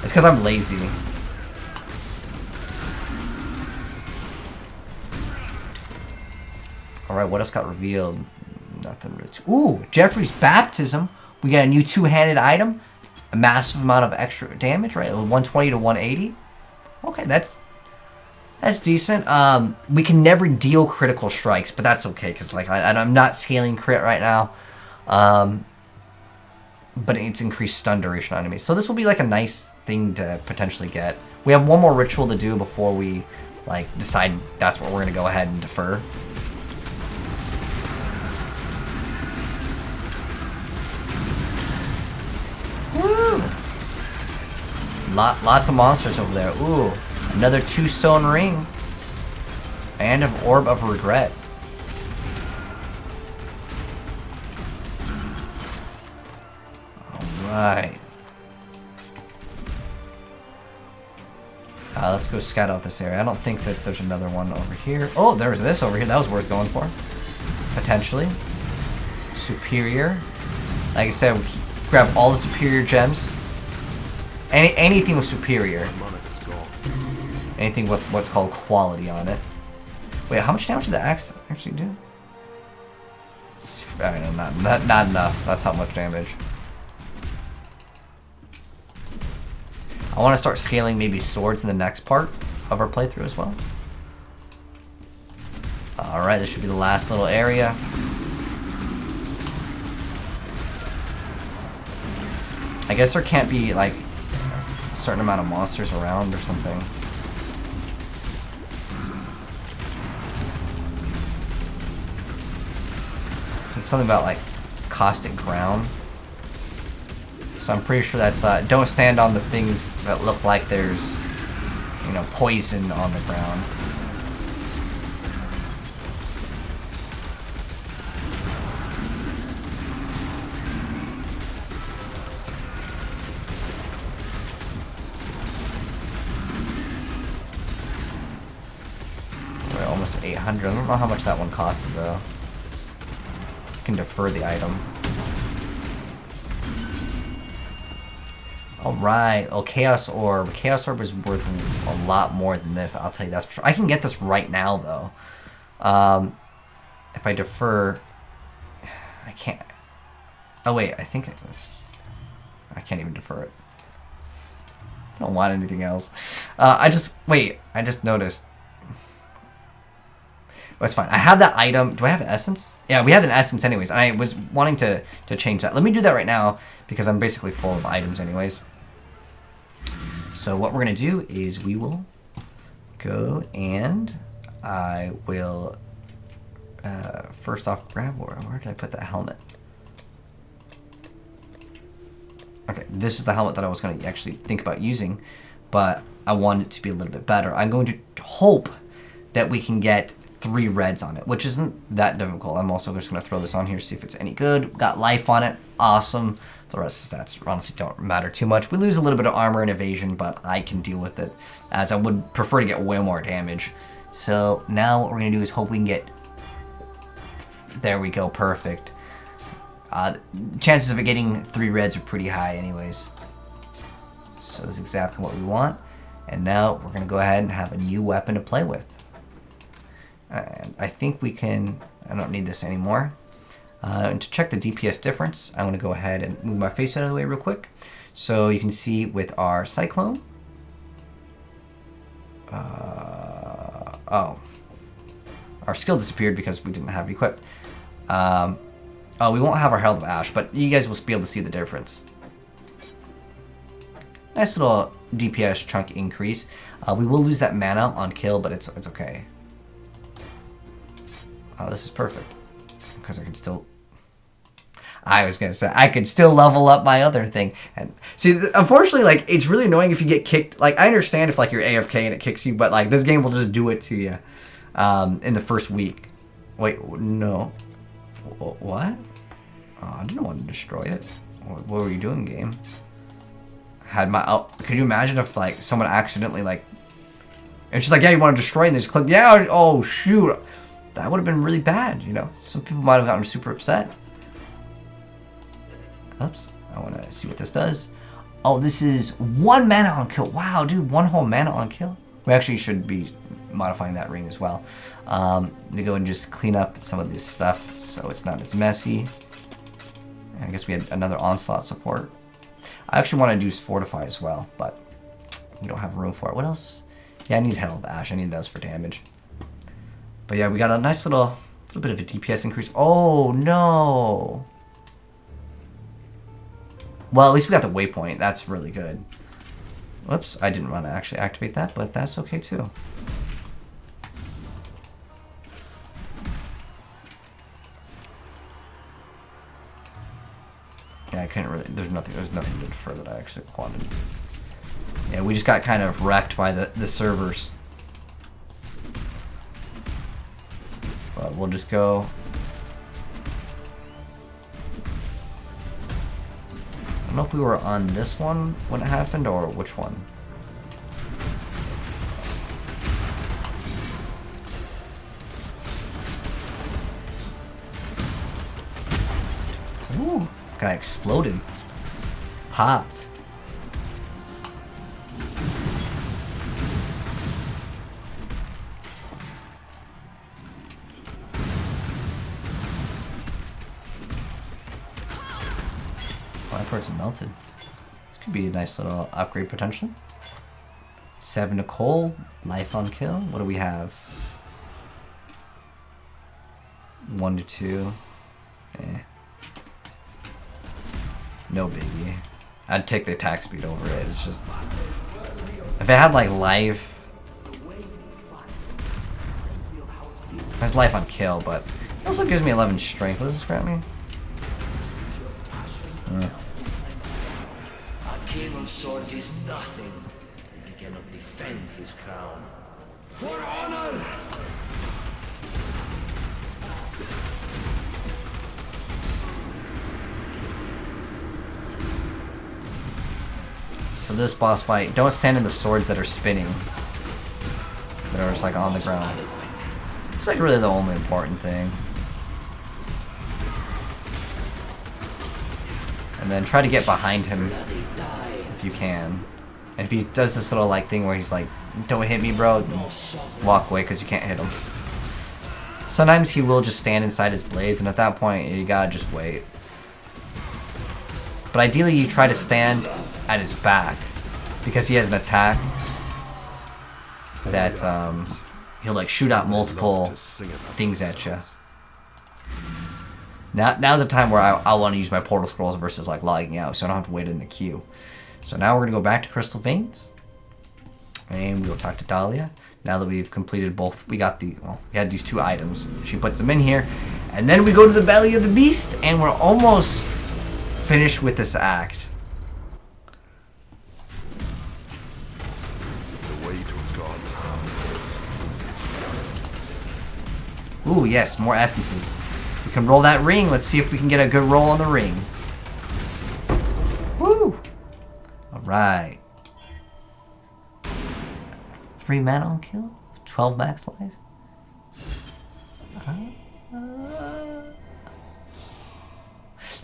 It's because I'm lazy. Alright, what else got revealed? Nothing really. Ooh, Jeffrey's Baptism. We got a new 2-handed item. A massive amount of extra damage, right? 120 to 180. Okay, that's decent. We can never deal critical strikes, but that's okay, because like I'm not scaling crit right now. But it's increased stun duration on enemies. So this will be like a nice thing to potentially get. We have one more ritual to do before we like decide that's what we're gonna go ahead and defer. Woo! Lots of monsters over there. Ooh, another 2-stone ring. And an orb of regret. Alright. Let's go scout out this area. I don't think that there's another one over here. Oh, there's this over here. That was worth going for. Potentially. Superior. Like I said, we grab all the superior gems. Anything with superior. Anything with what's called quality on it. Wait, how much damage did the axe actually do? I don't know, not enough. That's how much damage. I want to start scaling maybe swords in the next part of our playthrough as well. Alright, this should be the last little area. I guess there can't be like a certain amount of monsters around or something. So it's something about like caustic ground. So I'm pretty sure that's don't stand on the things that look like there's, you know, poison on the ground. We're almost 800. I don't know how much that one costed though. You can defer the item. Alright, oh, Chaos Orb. Chaos Orb is worth a lot more than this, I'll tell you that's for sure. I can get this right now, though. If I defer... I can't... Oh, wait, I think... I can't even defer it. I don't want anything else. Wait, I just noticed. Oh, it's fine. I have that item. Do I have an essence? Yeah, we have an essence anyways. I was wanting to change that. Let me do that right now, because I'm basically full of items anyways. So what we're going to do is we will go and I will first off grab, where did I put that helmet? Okay, this is the helmet that I was going to actually think about using, but I want it to be a little bit better. I'm going to hope that we can get 3 reds on it, which isn't that difficult. I'm also just going to throw this on here, see if it's any good. Got life on it. Awesome. The rest of the stats honestly don't matter too much. We lose a little bit of armor and evasion, but I can deal with it, as I would prefer to get way more damage. So now what we're going to do is hope we can get... There we go. Perfect. Chances of it getting 3 reds are pretty high anyways. So that's exactly what we want. And now we're going to go ahead and have a new weapon to play with. And I think we can... I don't need this anymore. And to check the DPS difference, I'm going to go ahead and move my face out of the way real quick. So you can see with our Cyclone... oh. Our skill disappeared because we didn't have it equipped. Oh, we won't have our Herald of Ash, but you guys will be able to see the difference. Nice little DPS chunk increase. We will lose that mana on kill, but it's okay. Oh, this is perfect. Because I can still... I was gonna say, I could still level up my other thing. And see, unfortunately, like, it's really annoying if you get kicked. Like, I understand if, like, you're AFK and it kicks you, but, like, this game will just do it to you in the first week. Wait, no. What? Oh, I didn't want to destroy it. What were you doing, game? Had my... Oh, could you imagine if, like, someone accidentally, like... It's just like, yeah, you want to destroy, and they just click, yeah, oh, shoot. That would have been really bad, you know? Some people might have gotten super upset. Oops. I want to see what this does. Oh, this is 1 mana on kill. Wow, dude, 1 whole mana on kill. We actually should be modifying that ring as well. To go and just clean up some of this stuff so it's not as messy. And I guess we had another onslaught support. I actually want to do Fortify as well, but we don't have room for it. What else? Yeah, I need Hail of Ash. I need those for damage. But yeah, we got a nice little bit of a DPS increase. Oh, no. Well, at least we got the waypoint. That's really good. Whoops, I didn't want to actually activate that, but that's okay too. Yeah, I couldn't really... There's nothing to defer that I actually wanted. Yeah, we just got kind of wrecked by the servers. But we'll just go... I don't know if we were on this one when it happened, or which one. Ooh, guy exploded. Popped. That person melted. This could be a nice little upgrade potentially. 7 to coal, life on kill. What do we have? 1 to 2. Eh. No biggie. I'd take the attack speed over it. It's just... If it had like life... It has life on kill, but it also gives me 11 strength. What does this grant me? A king of swords is nothing if he cannot defend his crown. For honor! So this boss fight, don't stand in the swords that are spinning. That are just like on the ground. It's like really the only important thing. And then try to get behind him if you can. And if he does this little like thing where he's like, don't hit me bro, walk away because you can't hit him. Sometimes he will just stand inside his blades, and at that point you gotta just wait. But ideally you try to stand at his back, because he has an attack that he'll like shoot out multiple things at you. Now's the time where I want to use my portal scrolls versus like logging out, so I don't have to wait in the queue. So now we're gonna go back to Crystal Veins, and we will talk to Dahlia. Now that we've completed both, we got we had these 2 items. She puts them in here, and then we go to the belly of the beast, and we're almost finished with this act. The way to God's house. Ooh, yes, more essences. We can roll that ring. Let's see if we can get a good roll on the ring. Woo! Alright. 3 mana on kill? 12 max life?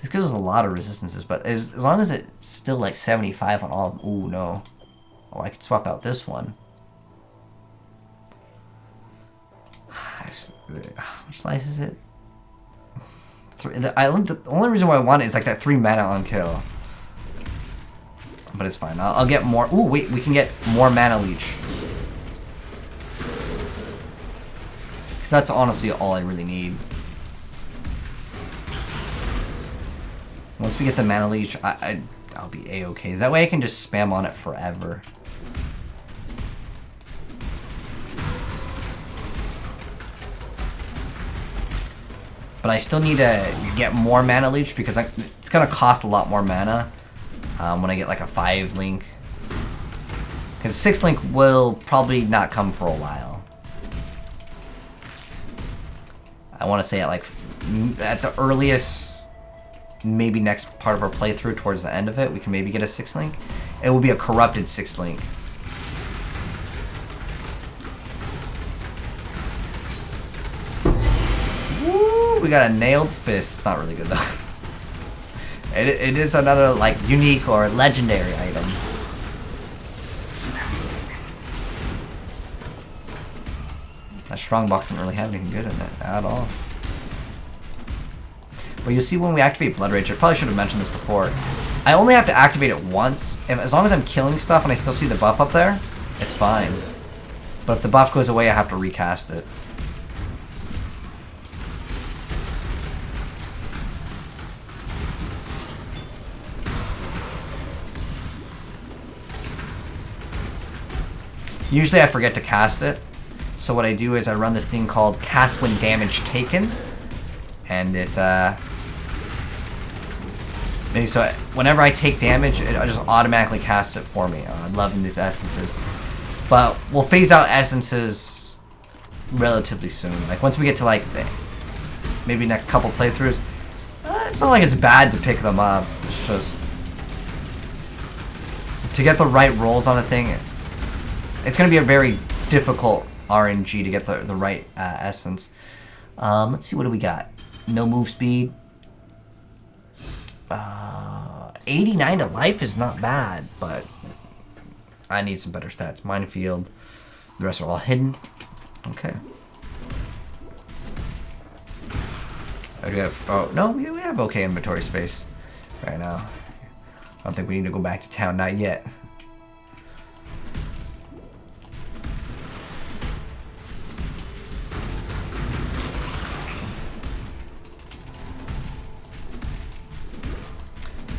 This gives us a lot of resistances, but as long as it's still like 75 on all of them. Ooh, no. Oh, I could swap out this one. How much life is it? The only reason why I want it is like that 3 mana on kill. But it's fine. I'll get more. Ooh, wait, we can get more mana leech. Because that's honestly all I really need. Once we get the mana leech, I'll be a-okay. That way I can just spam on it forever. But I still need to get more mana leech because it's going to cost a lot more mana when I get like a 5 link. Because 6 link will probably not come for a while. I want to say at the earliest, maybe next part of our playthrough towards the end of it, we can maybe get a 6 link. It will be a corrupted 6 link. Woo! We got a nailed fist. It's not really good though. It is another like unique or legendary item. That strongbox didn't really have anything good in it at all. But you'll see when we activate Blood Rage, I probably should have mentioned this before. I only have to activate it once. As long as I'm killing stuff and I still see the buff up there, it's fine. But if the buff goes away, I have to recast it. Usually I forget to cast it. So what I do is I run this thing called Cast When Damage Taken. And it, so whenever I take damage, it just automatically casts it for me. I'm loving these essences. But we'll phase out essences relatively soon. Like once we get to like maybe next couple playthroughs, it's not like it's bad to pick them up. It's just to get the right rolls on a thing. It's going to be a very difficult RNG to get the right essence. Let's see, what do we got? No move speed. 89 to life is not bad, but I need some better stats. Minefield. The rest are all hidden. Okay. Oh, do we have, oh no, we have okay inventory space right now. I don't think we need to go back to town, not yet.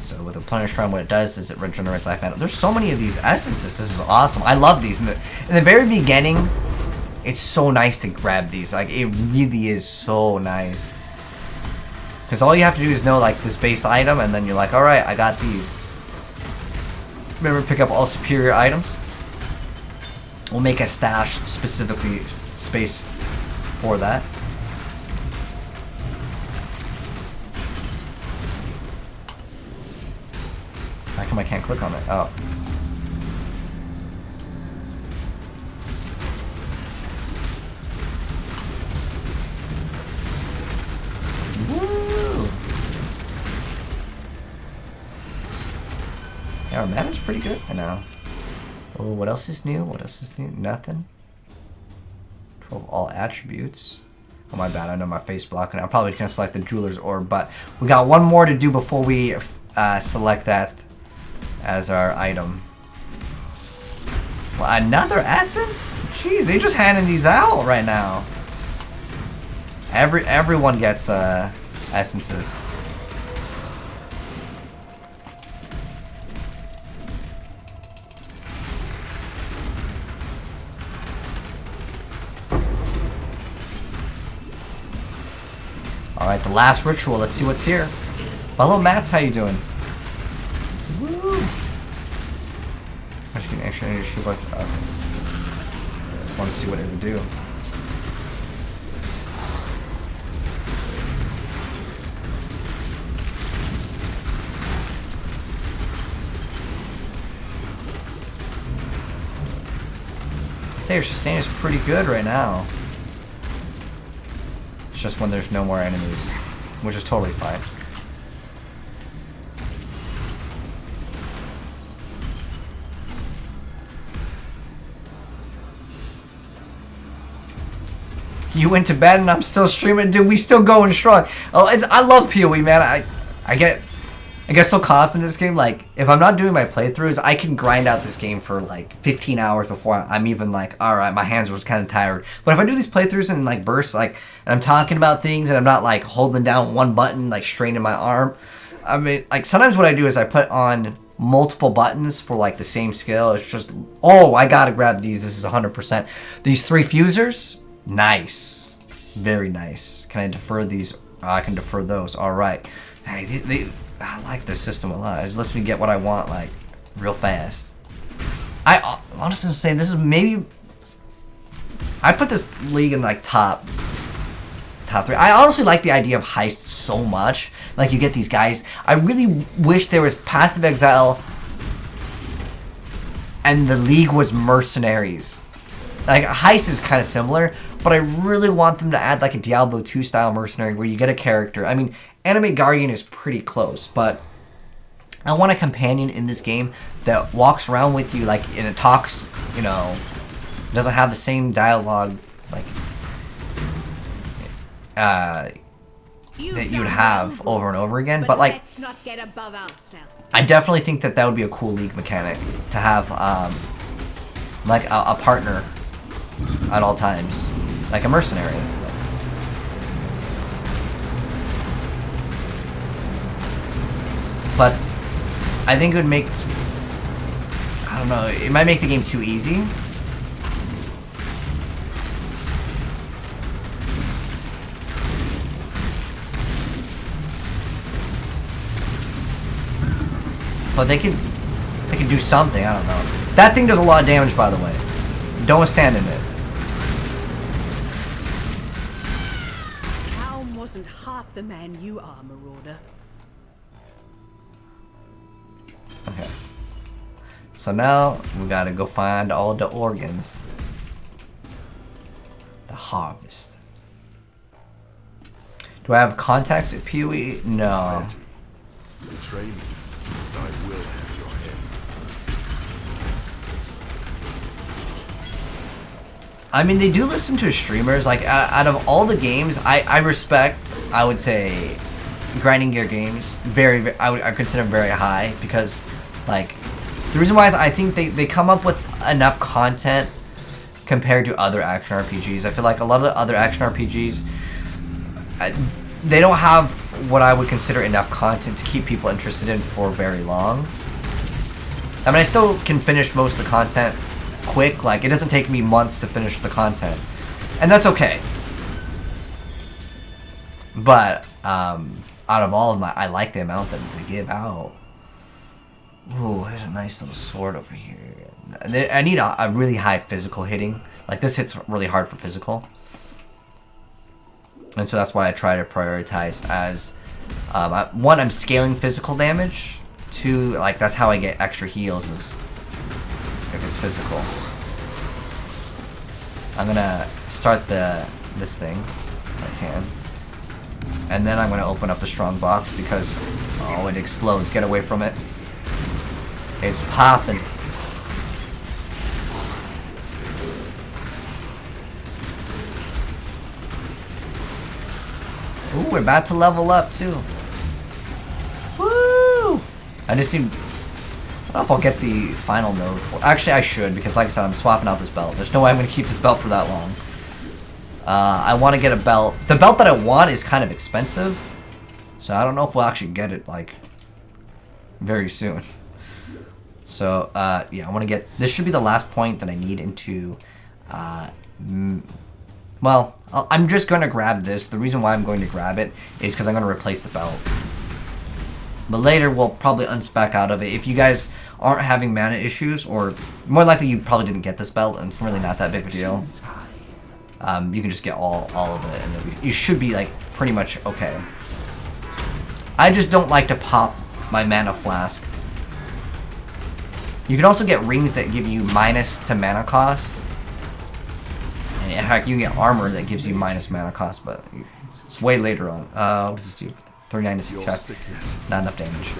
So with a Replenish Shrine, what it does is it regenerates life mana. There's so many of these essences. This is awesome. I love these. In the very beginning, it's so nice to grab these. Like, it really is so nice. Because all you have to do is know, like, this base item, and then you're like, alright, I got these. Remember, pick up all superior items. We'll make a stash specifically space for that. How come I can't click on it? Oh. Woo! Yeah, our mana's pretty good right now. Oh, what else is new? What else is new? Nothing. 12 all attributes. Oh, my bad. I know my face blocking. I'm probably going to select the Jeweler's Orb, but we got one more to do before we select that as our item. Well, another essence? Jeez, they just handing these out right now. Everyone gets essences. All right, the last ritual. Let's see what's here. Hello, Mats. How you doing? Woo! I'm just getting extra energy shield. I want to see what it would do. I'd say your sustain is pretty good right now. It's just when there's no more enemies, which is totally fine. You went to bed and I'm still streaming, dude. We still going strong. Oh, I love PoE, man. I get so caught up in this game. Like, if I'm not doing my playthroughs, I can grind out this game for like 15 hours before I'm even like, all right, my hands are just kind of tired. But if I do these playthroughs in like bursts, like, and I'm talking about things and I'm not like holding down one button, like straining my arm. I mean, like sometimes what I do is I put on multiple buttons for like the same skill. It's just, oh, I gotta grab these. This is 100%. These 3 fusers. Nice. Very nice. Can I defer these I can defer those. All right. Hey, I like this system a lot. It lets me get what I want, like, real fast. I honestly say this is maybe... I put this league in, like, top 3. I honestly like the idea of heist so much. Like, you get these guys. I really wish there was Path of Exile and the league was mercenaries. Like, heist is kind of similar, but I really want them to add, like, a Diablo 2 style mercenary where you get a character. I mean, Animate Guardian is pretty close, but I want a companion in this game that walks around with you, like, and it talks, you know, doesn't have the same dialogue, like, that you would have over and over again. But, like, let's not get above ourselves. I definitely think that would be a cool league mechanic to have, like, a partner at all times, like a mercenary. But I think it would make, I don't know, it might make the game too easy. But they can do something, I don't know. That thing does a lot of damage, by the way. Don't stand in it. Helm wasn't half the man you are, Marauder. Okay. So now we gotta go find all the organs. The harvest. Do I have contacts at PoE? No. Betray me, and I will have your head. I mean, they do listen to streamers. Like, out of all the games, I respect, I would say, Grinding Gear games. I consider them very high because, like, the reason why is I think they come up with enough content compared to other action RPGs. I feel like a lot of the other action RPGs, they don't have what I would consider enough content to keep people interested in for very long. I mean, I still can finish most of the content quick. Like, it doesn't take me months to finish the content, and that's okay. But out of all of them, I like the amount that they give out. Ooh, there's a nice little sword over here. I need a really high physical hitting. Like, this hits really hard for physical. And so that's why I try to prioritize as... one, I'm scaling physical damage. Two, like, that's how I get extra heals, is if it's physical. I'm gonna start this thing, if I can. And then I'm gonna open up the strong box because... Oh, it explodes. Get away from it. It's popping. Ooh, we're about to level up too. Woo! I just need... I don't know if I'll get the final node for... Actually, I should, because like I said, I'm swapping out this belt. There's no way I'm going to keep this belt for that long. I want to get a belt. The belt that I want is kind of expensive. So I don't know if we'll actually get it, like, very soon. So, yeah, I want to get... This should be the last point that I need into... well, I'm just going to grab this. The reason why I'm going to grab it is because I'm going to replace the belt. But later, we'll probably unspec out of it. If you guys aren't having mana issues, or more likely you probably didn't get this belt, and it's really not that big of a deal. You can just get all of it, and you should be, like, pretty much okay. I just don't like to pop my mana flask. You can also get rings that give you minus to mana cost. And heck, you can get armor that gives you minus mana cost, but it's way later on. What does this do? 39 to 65. Not enough damage.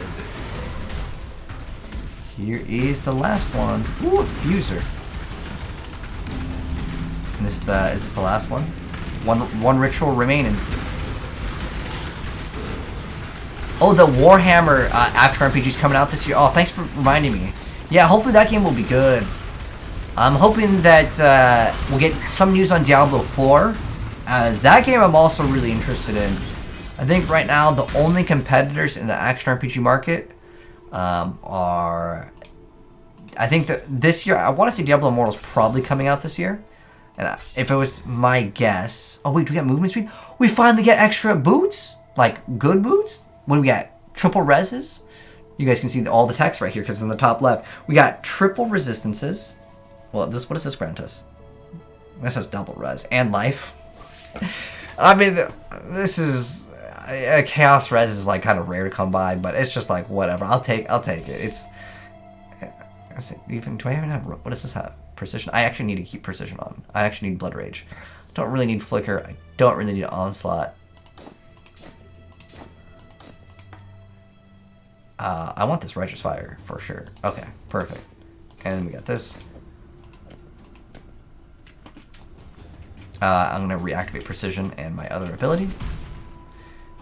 Here is the last one. Ooh, a fuser. And is this the last one? One ritual remaining. Oh, the Warhammer action RPG is coming out this year. Oh, thanks for reminding me. Yeah, hopefully that game will be good. I'm hoping that we'll get some news on Diablo 4, as that game I'm also really interested in. I think right now the only competitors in the action RPG market are... I think that this year, I want to say Diablo Immortal is probably coming out this year. And if it was my guess... Oh, wait, do we got movement speed? We finally get extra boots? Like, good boots? What do we got? Triple reses? You guys can see all the text right here because it's in the top left. We got triple resistances. Well, what does this grant us? This has double res and life. I mean, this is... A chaos res is like kind of rare to come by, but it's just like whatever. I'll take it. It's even. Do I even have? What does this have? Precision. I actually need to keep precision on. I actually need blood rage. Don't really need flicker. I don't really need onslaught. I want this righteous fire for sure. Okay, perfect. And we got this. I'm gonna reactivate precision and my other ability.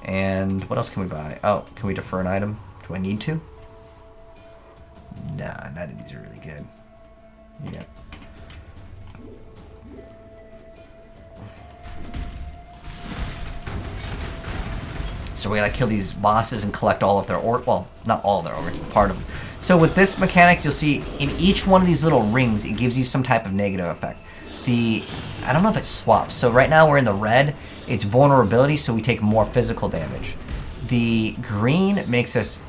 And what else can we buy? Oh, can we defer an item? Do I need to? Nah, none of these are really good. Yeah. So we gotta kill these bosses and collect all of their ore. Well, not all of their ore, part of them. So with this mechanic, you'll see in each one of these little rings, it gives you some type of negative effect. I don't know if it swaps. So right now we're in the red. It's vulnerability, so we take more physical damage. The green makes us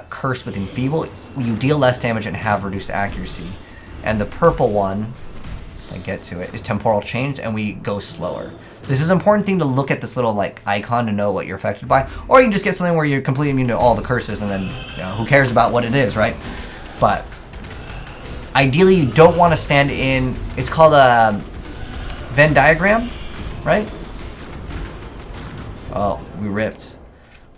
cursed with enfeeble. You deal less damage and have reduced accuracy. And the purple one, if I get to it, is temporal change, and we go slower. This is an important thing to look at this little like icon to know what you're affected by. Or you can just get something where you're completely immune to all the curses, and then who cares about what it is, right? But ideally, you don't want to stand in. It's called a Venn diagram, right? Oh, we ripped.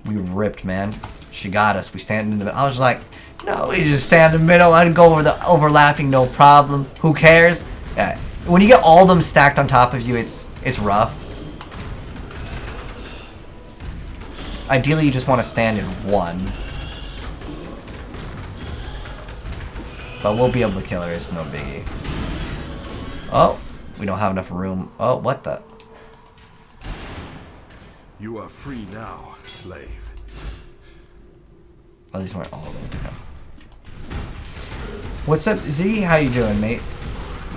We ripped, man. She got us. We stand in the middle. I was like, no, we just stand in the middle. I'd go over the overlapping, no problem. Who cares? Yeah. When you get all of them stacked on top of you, it's rough. Ideally, you just want to stand in one. But we'll be able to kill her. It's no biggie. Oh, we don't have enough room. Oh, what the? You are free now, slave. Oh, these weren't all the way to go. What's up, Z? How you doing, mate?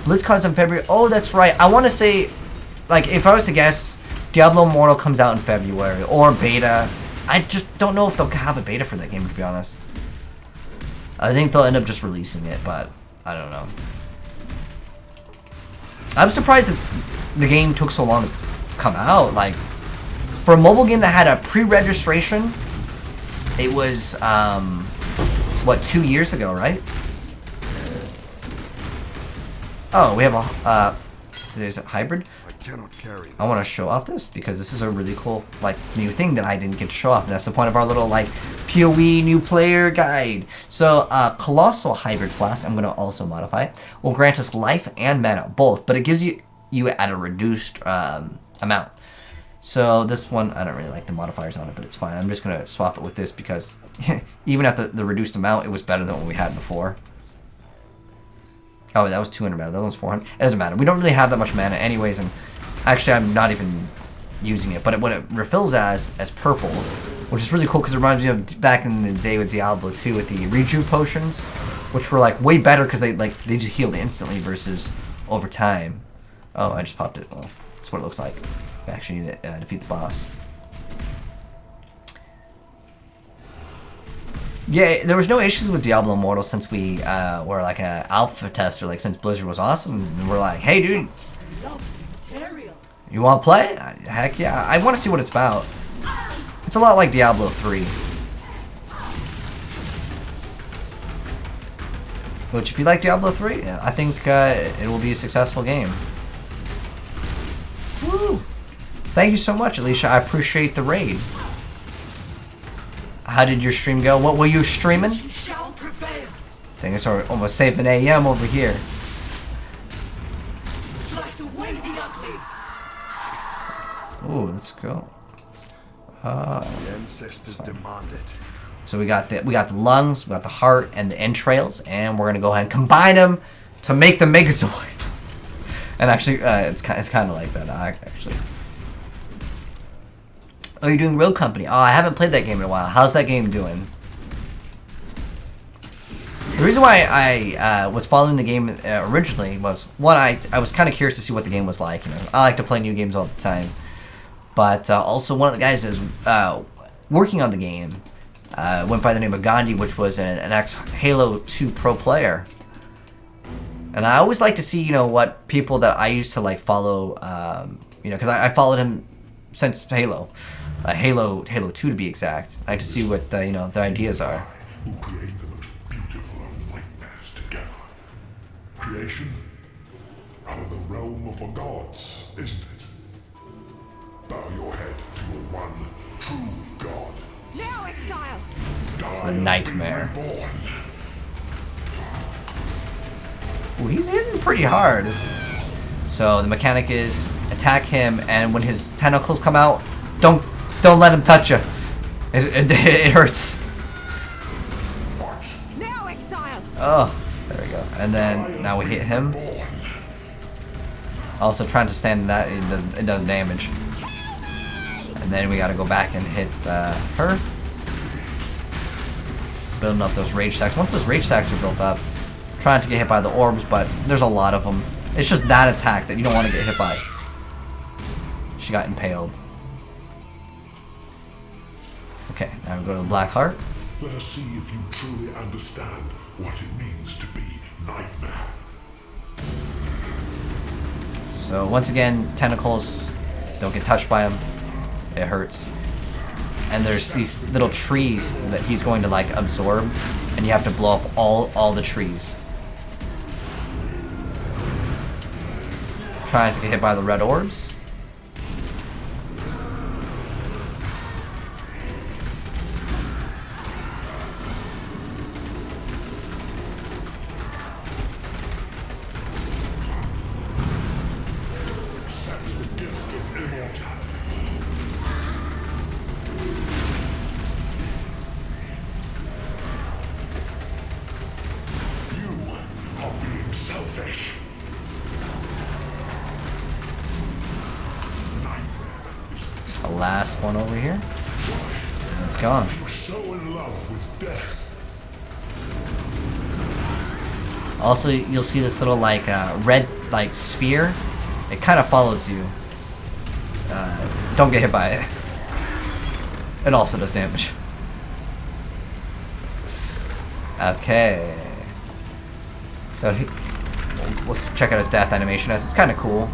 BlizzCon's in February. Oh, that's right. I want to say, like, if I was to guess, Diablo Immortal comes out in February. Or beta. I just don't know if they'll have a beta for that game, to be honest. I think they'll end up just releasing it, but I don't know. I'm surprised that the game took so long to come out. Like, for a mobile game that had a pre-registration, it was, what, 2 years ago, right? Oh, we have a, there's a hybrid? I cannot carry this. I want to show off this because this is a really cool, like, new thing that I didn't get to show off. And that's the point of our little, like, PoE new player guide. So, Colossal Hybrid Flask, I'm going to also modify it, will grant us life and mana, both. But it gives you at a reduced amount. So this one, I don't really like the modifiers on it, but it's fine. I'm just going to swap it with this because even at the reduced amount, it was better than what we had before. Oh, that was 200 mana. That one's 400. It doesn't matter. We don't really have that much mana anyways, and actually I'm not even using it. But what it refills as purple, which is really cool because it reminds me of back in the day with Diablo 2 with the Reju potions, which were like way better because they just healed instantly versus over time. Oh, I just popped it. Well, that's what it looks like. We actually need to defeat the boss. Yeah, there was no issues with Diablo Immortal since we were like an alpha tester, like since Blizzard was awesome. And we're like, hey dude, you want to play? Heck yeah, I want to see what it's about. It's a lot like Diablo 3. Which, if you like Diablo 3, I think it will be a successful game. Woo! Thank you so much, Alicia. I appreciate the raid. How did your stream go? What were you streaming? I think it's almost 7 a.m. over here. Ooh, let's go. The ancestors demand it. So we got the lungs, we got the heart, and the entrails, and we're gonna go ahead and combine them to make the Megazord. And actually, it's kind of like that, actually. Oh, you're doing Road Company. Oh, I haven't played that game in a while. How's that game doing? The reason why I was following the game originally was, one, I was kind of curious to see what the game was like. You know, I like to play new games all the time. But also one of the guys that is working on the game went by the name of Gandhi, which was an ex-Halo 2 pro player. And I always like to see, you know, what people that I used to like follow, you know, because I followed him since Halo. Halo 2 to be exact. I like to see what, you know, their ideas are. Who create the most beautiful of nightmares together? Creation? Out of the realm of the gods, isn't it? Bow your head to a one true god. Now, Exile! It's a nightmare. Reborn. Ooh, he's hitting pretty hard. So the mechanic is attack him, and when his tentacles come out, don't let him touch you. It hurts. Now, Exile! Oh, there we go. And then now we hit him. Also trying to stand in that, it does damage. And then we gotta go back and hit her. Building up those rage stacks. Once those rage stacks are built up, trying to get hit by the orbs, but there's a lot of them. It's just that attack that you don't want to get hit by. She got impaled. Okay, now we go to the Black Heart. Let us see if you truly understand what it means to be nightmare. So once again, tentacles, don't get touched by them. It hurts. And there's these little trees that he's going to like absorb, and you have to blow up all the trees. Trying to get hit by the red orbs. The last one over here. It's gone. So in love with death. Also, you'll see this little like red like sphere. It kind of follows you. Don't get hit by it. It also does damage. Okay. So we'll check out his death animation as it's kind of cool.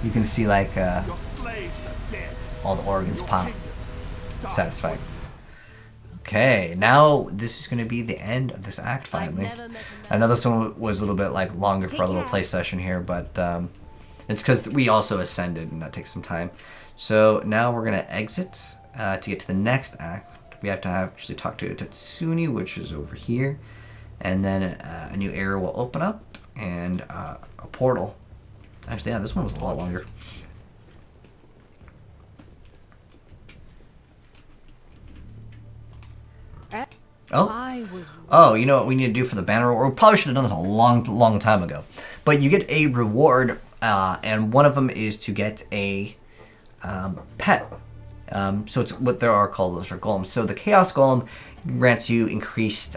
You can see like all the organs pop. Satisfying. Okay, now this is going to be the end of this act finally. I know this one was a little bit like longer for a little play session here, but it's because we also ascended and that takes some time. So now we're going to exit to get to the next act. We have to actually talk to Tatsuni, which is over here. And then a new area will open up and a portal. Actually, yeah, this one was a lot longer. Oh, you know what we need to do for the banner reward? We probably should have done this a long time ago. But you get a reward, and one of them is to get a pet. So it's what there are called those are golems. So the Chaos Golem grants you increased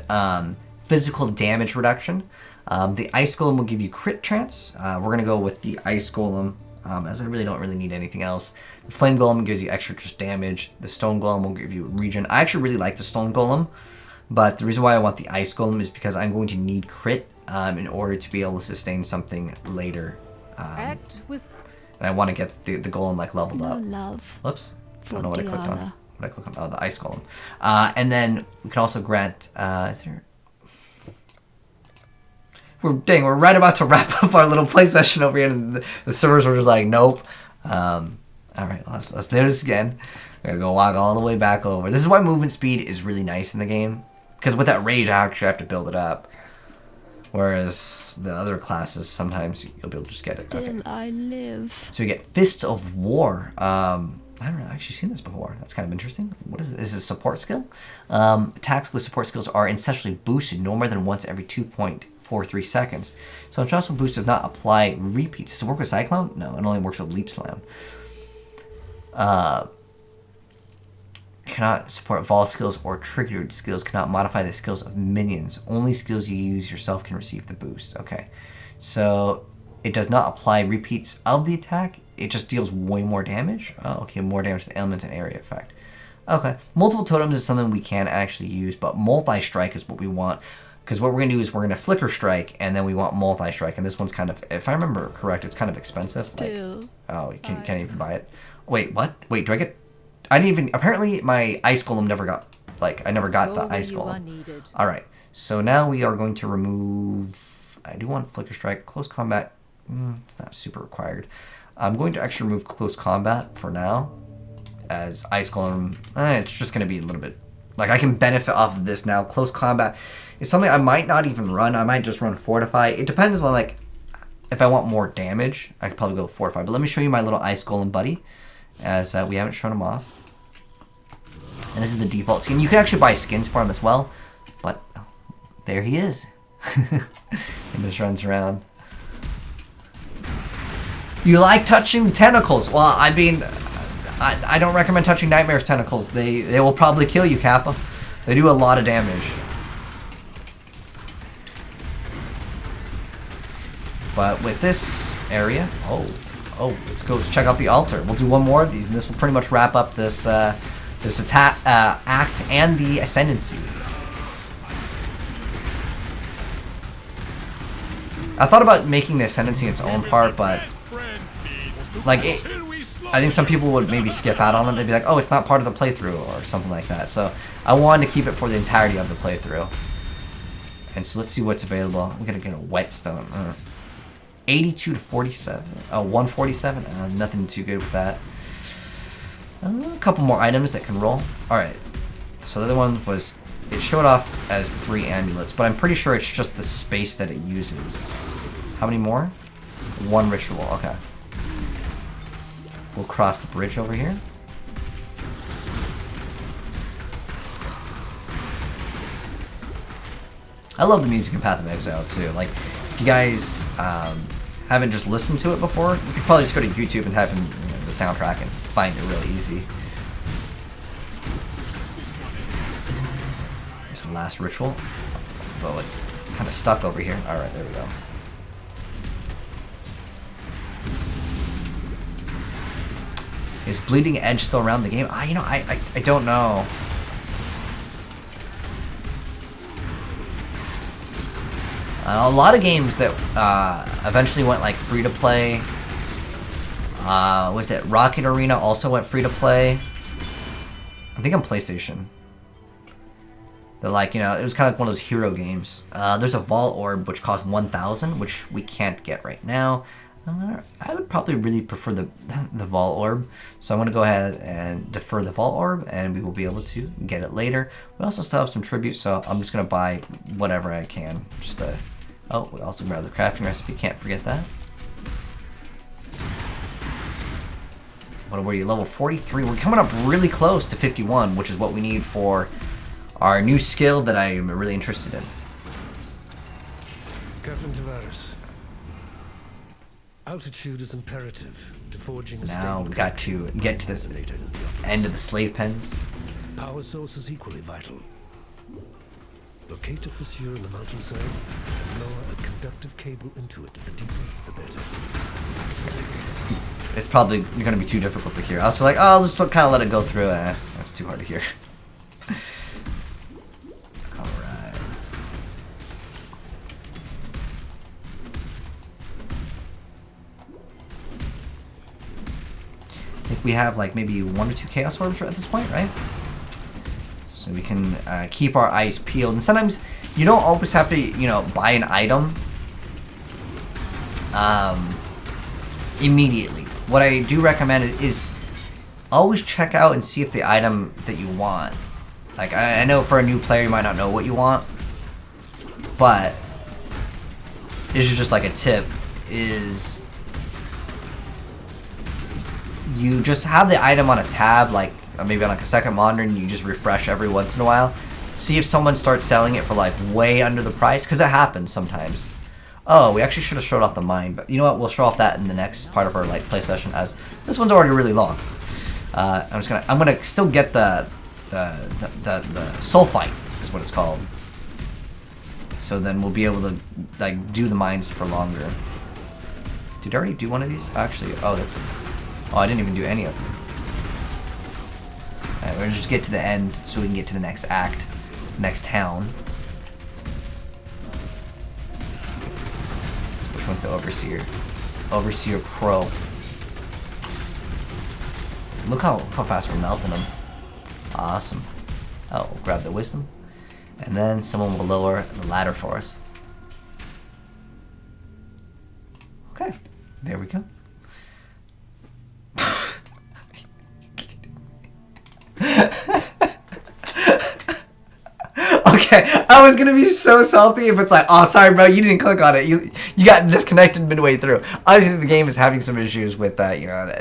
physical damage reduction. The Ice Golem will give you crit chance. We're going to go with the Ice Golem, as I really don't need anything else. The Flame Golem gives you extra just damage. The Stone Golem will give you regen. I actually really like the Stone Golem, but the reason why I want the Ice Golem is because I'm going to need crit in order to be able to sustain something later. And I want to get the Golem like leveled up. Whoops. I don't know what I clicked on. What did I click on? Oh, the Ice Golem. And then we can also grant... is there... We're right about to wrap up our little play session over here, and the servers were just like, nope. All right, let's do this again. We're gonna go walk all the way back over. This is why movement speed is really nice in the game, because with that rage, I actually have to build it up. Whereas the other classes, sometimes you'll be able to just get it. Okay. Still I live. So we get Fists of War. I haven't actually seen this before. That's kind of interesting. What is it? Is it a support skill? Attacks with support skills are essentially boosted no more than once every 2.43 seconds. So if Jostle Boost does not apply repeats. Does it work with Cyclone? No, it only works with Leap Slam. Cannot support vol skills or triggered skills. Cannot modify the skills of minions. Only skills you use yourself can receive the boost. Okay. So it does not apply repeats of the attack. It just deals way more damage. Oh, okay. More damage to the elements and area effect. Okay. Multiple totems is something we can actually use, but multi-strike is what we want. Because what we're going to do is we're going to flicker strike, and then we want multi-strike. And this one's kind of, if I remember correct, it's kind of expensive. Still, like, oh, you can't even buy it. Wait, what? Wait, do I get... I didn't even... Apparently, my Ice Golem never got... Like, I never got the Ice Golem. Alright, so now we are going to remove... I do want Flicker Strike. Close Combat, it's not super required. I'm going to actually remove Close Combat for now. As Ice Golem, it's just going to be a little bit... Like, I can benefit off of this now. Close Combat is something I might not even run. I might just run Fortify. It depends on, like... If I want more damage, I could probably go Fortify. But let me show you my little Ice Golem buddy. As we haven't shown him off. And this is the default skin. You can actually buy skins for him as well. But there he is. He just runs around. You like touching tentacles? Well, I mean, I don't recommend touching Nightmare's tentacles. They will probably kill you, Kappa. They do a lot of damage. But with this area... Oh, let's check out the altar. We'll do one more of these, and this will pretty much wrap up this this attack act and the ascendancy. I thought about making the ascendancy its own part, but like I think some people would maybe skip out on it. They'd be like, "Oh, it's not part of the playthrough" or something like that. So I wanted to keep it for the entirety of the playthrough. And so let's see what's available. I'm gonna get a whetstone. 82 to 47. Oh, 147. Nothing too good with that. A couple more items that can roll. Alright. So the other one was... It showed off as 3 amulets, but I'm pretty sure it's just the space that it uses. How many more? 1 ritual. Okay. We'll cross the bridge over here. I love the music in Path of Exile too. Like, if you guys haven't just listened to it before, you could probably just go to YouTube and type in the soundtrack and find it really easy. It's the last ritual. Though it's kind of stuck over here. Alright, there we go. Is Bleeding Edge still around the game? You know, I don't know. A lot of games that eventually went like free to play. Was it Rocket Arena also went free to play? I think on PlayStation. They're like, you know, it was kind of like one of those hero games. There's a Vault Orb which costs 1,000, which we can't get right now. I would probably really prefer the Vault Orb, so I'm going to go ahead and defer the Vault Orb, and we will be able to get it later. We also still have some tribute, so I'm just going to buy whatever I can. Just to, oh, we also grab the crafting recipe, can't forget that. What were you, level 43? We're coming up really close to 51, which is what we need for our new skill that I am really interested in. Captain Tavares. Altitude is imperative to forging a now we got to get to the end of the slave pens. Power source is equally vital. Locate a fissure in the mountainside and lower a conductive cable into it. The deeper, the better. It's probably going to be too difficult to hear. I was like, oh, I'll just kind of let it go through. That's too hard to hear. Alright. I think we have like maybe 1 or 2 Chaos Orbs at this point, right? So we can keep our eyes peeled. And sometimes you don't always have to, you know, buy an item immediately. What I do recommend is always check out and see if the item that you want. Like, I know for a new player you might not know what you want, but this is just like a tip, is you just have the item on a tab, like maybe on like a second monitor, and you just refresh every once in a while. See if someone starts selling it for like way under the price, because it happens sometimes. Oh, we actually should have showed off the mine, but you know what? We'll show off that in the next part of our like play session, as this one's already really long. I'm gonna still get the sulfite is what it's called. So then we'll be able to like do the mines for longer. Did I already do one of these? Actually, oh I didn't even do any of them. Alright, we're gonna just get to the end so we can get to the next act, next town. So which one's the Overseer? Overseer Pro. Look how fast we're melting them. Awesome. Oh, we'll grab the wisdom. And then someone will lower the ladder for us. Okay, there we go. Okay, I was gonna be so salty if it's like, oh, sorry, bro, you didn't click on it. You got disconnected midway through. Obviously, the game is having some issues with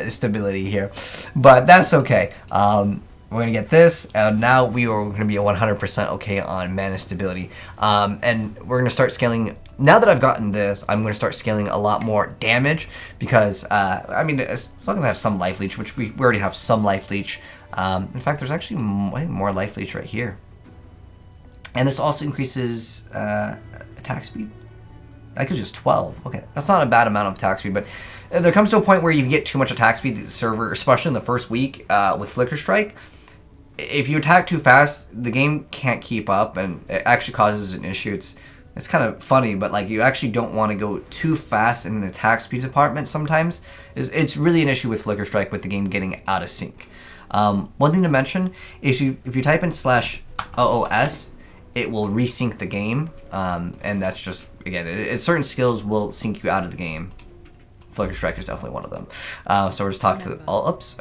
stability here, but that's okay. We're gonna get this, and now we are gonna be 100% okay on mana stability. And we're gonna start scaling. Now that I've gotten this, I'm gonna start scaling a lot more damage because I mean, as long as I have some life leech, which we already have some life leech. In fact, there's actually more life leech right here. And this also increases attack speed. That gives us 12. Okay, that's not a bad amount of attack speed, but there comes to a point where you get too much attack speed. The server, especially in the first week with Flicker Strike, if you attack too fast, the game can't keep up, and it actually causes an issue. It's kind of funny, but like you actually don't want to go too fast in the attack speed department. Sometimes it's really an issue with Flicker Strike with the game getting out of sync. One thing to mention is if you type in /OOS, it will resync the game, and that's just, again, certain skills will sync you out of the game. Flicker Strike is definitely one of them. So we're just talking to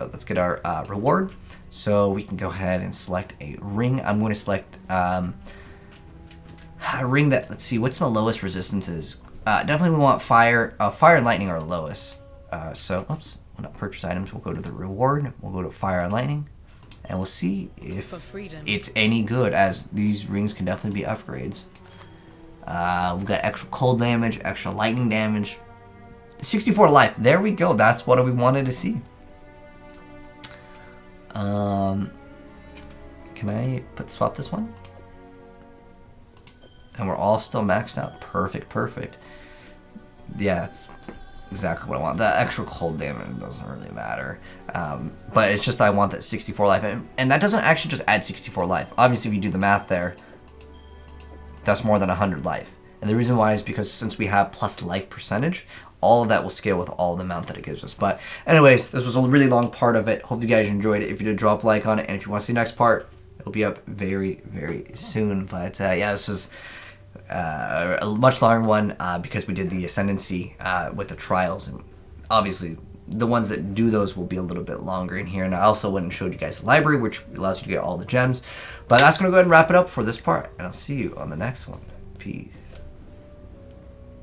let's get our reward. So we can go ahead and select a ring. I'm going to select a ring that, let's see, what's my lowest resistances? Definitely we want fire. Fire and lightning are the lowest. So, we'll not purchase items. We'll go to the reward. We'll go to fire and lightning. And we'll see if it's any good, as these rings can definitely be upgrades. We've got extra cold damage, extra lightning damage. 64 life. There we go. That's what we wanted to see. Can I swap this one? And we're all still maxed out. Perfect. Yeah, that's exactly what I want. That extra cold damage doesn't really matter. But it's just I want that 64 life. And that doesn't actually just add 64 life. Obviously, if you do the math there, that's more than 100 life. And the reason why is because since we have plus life percentage, all of that will scale with all the amount that it gives us. But anyways, this was a really long part of it. Hope you guys enjoyed it. If you did, drop a like on it. And if you want to see the next part, it'll be up very, very soon. But yeah, this was a much longer one because we did the Ascendancy with the trials. And obviously, the ones that do those will be a little bit longer in here. And I also went and showed you guys the library, which allows you to get all the gems. But that's going to go ahead and wrap it up for this part. And I'll see you on the next one. Peace.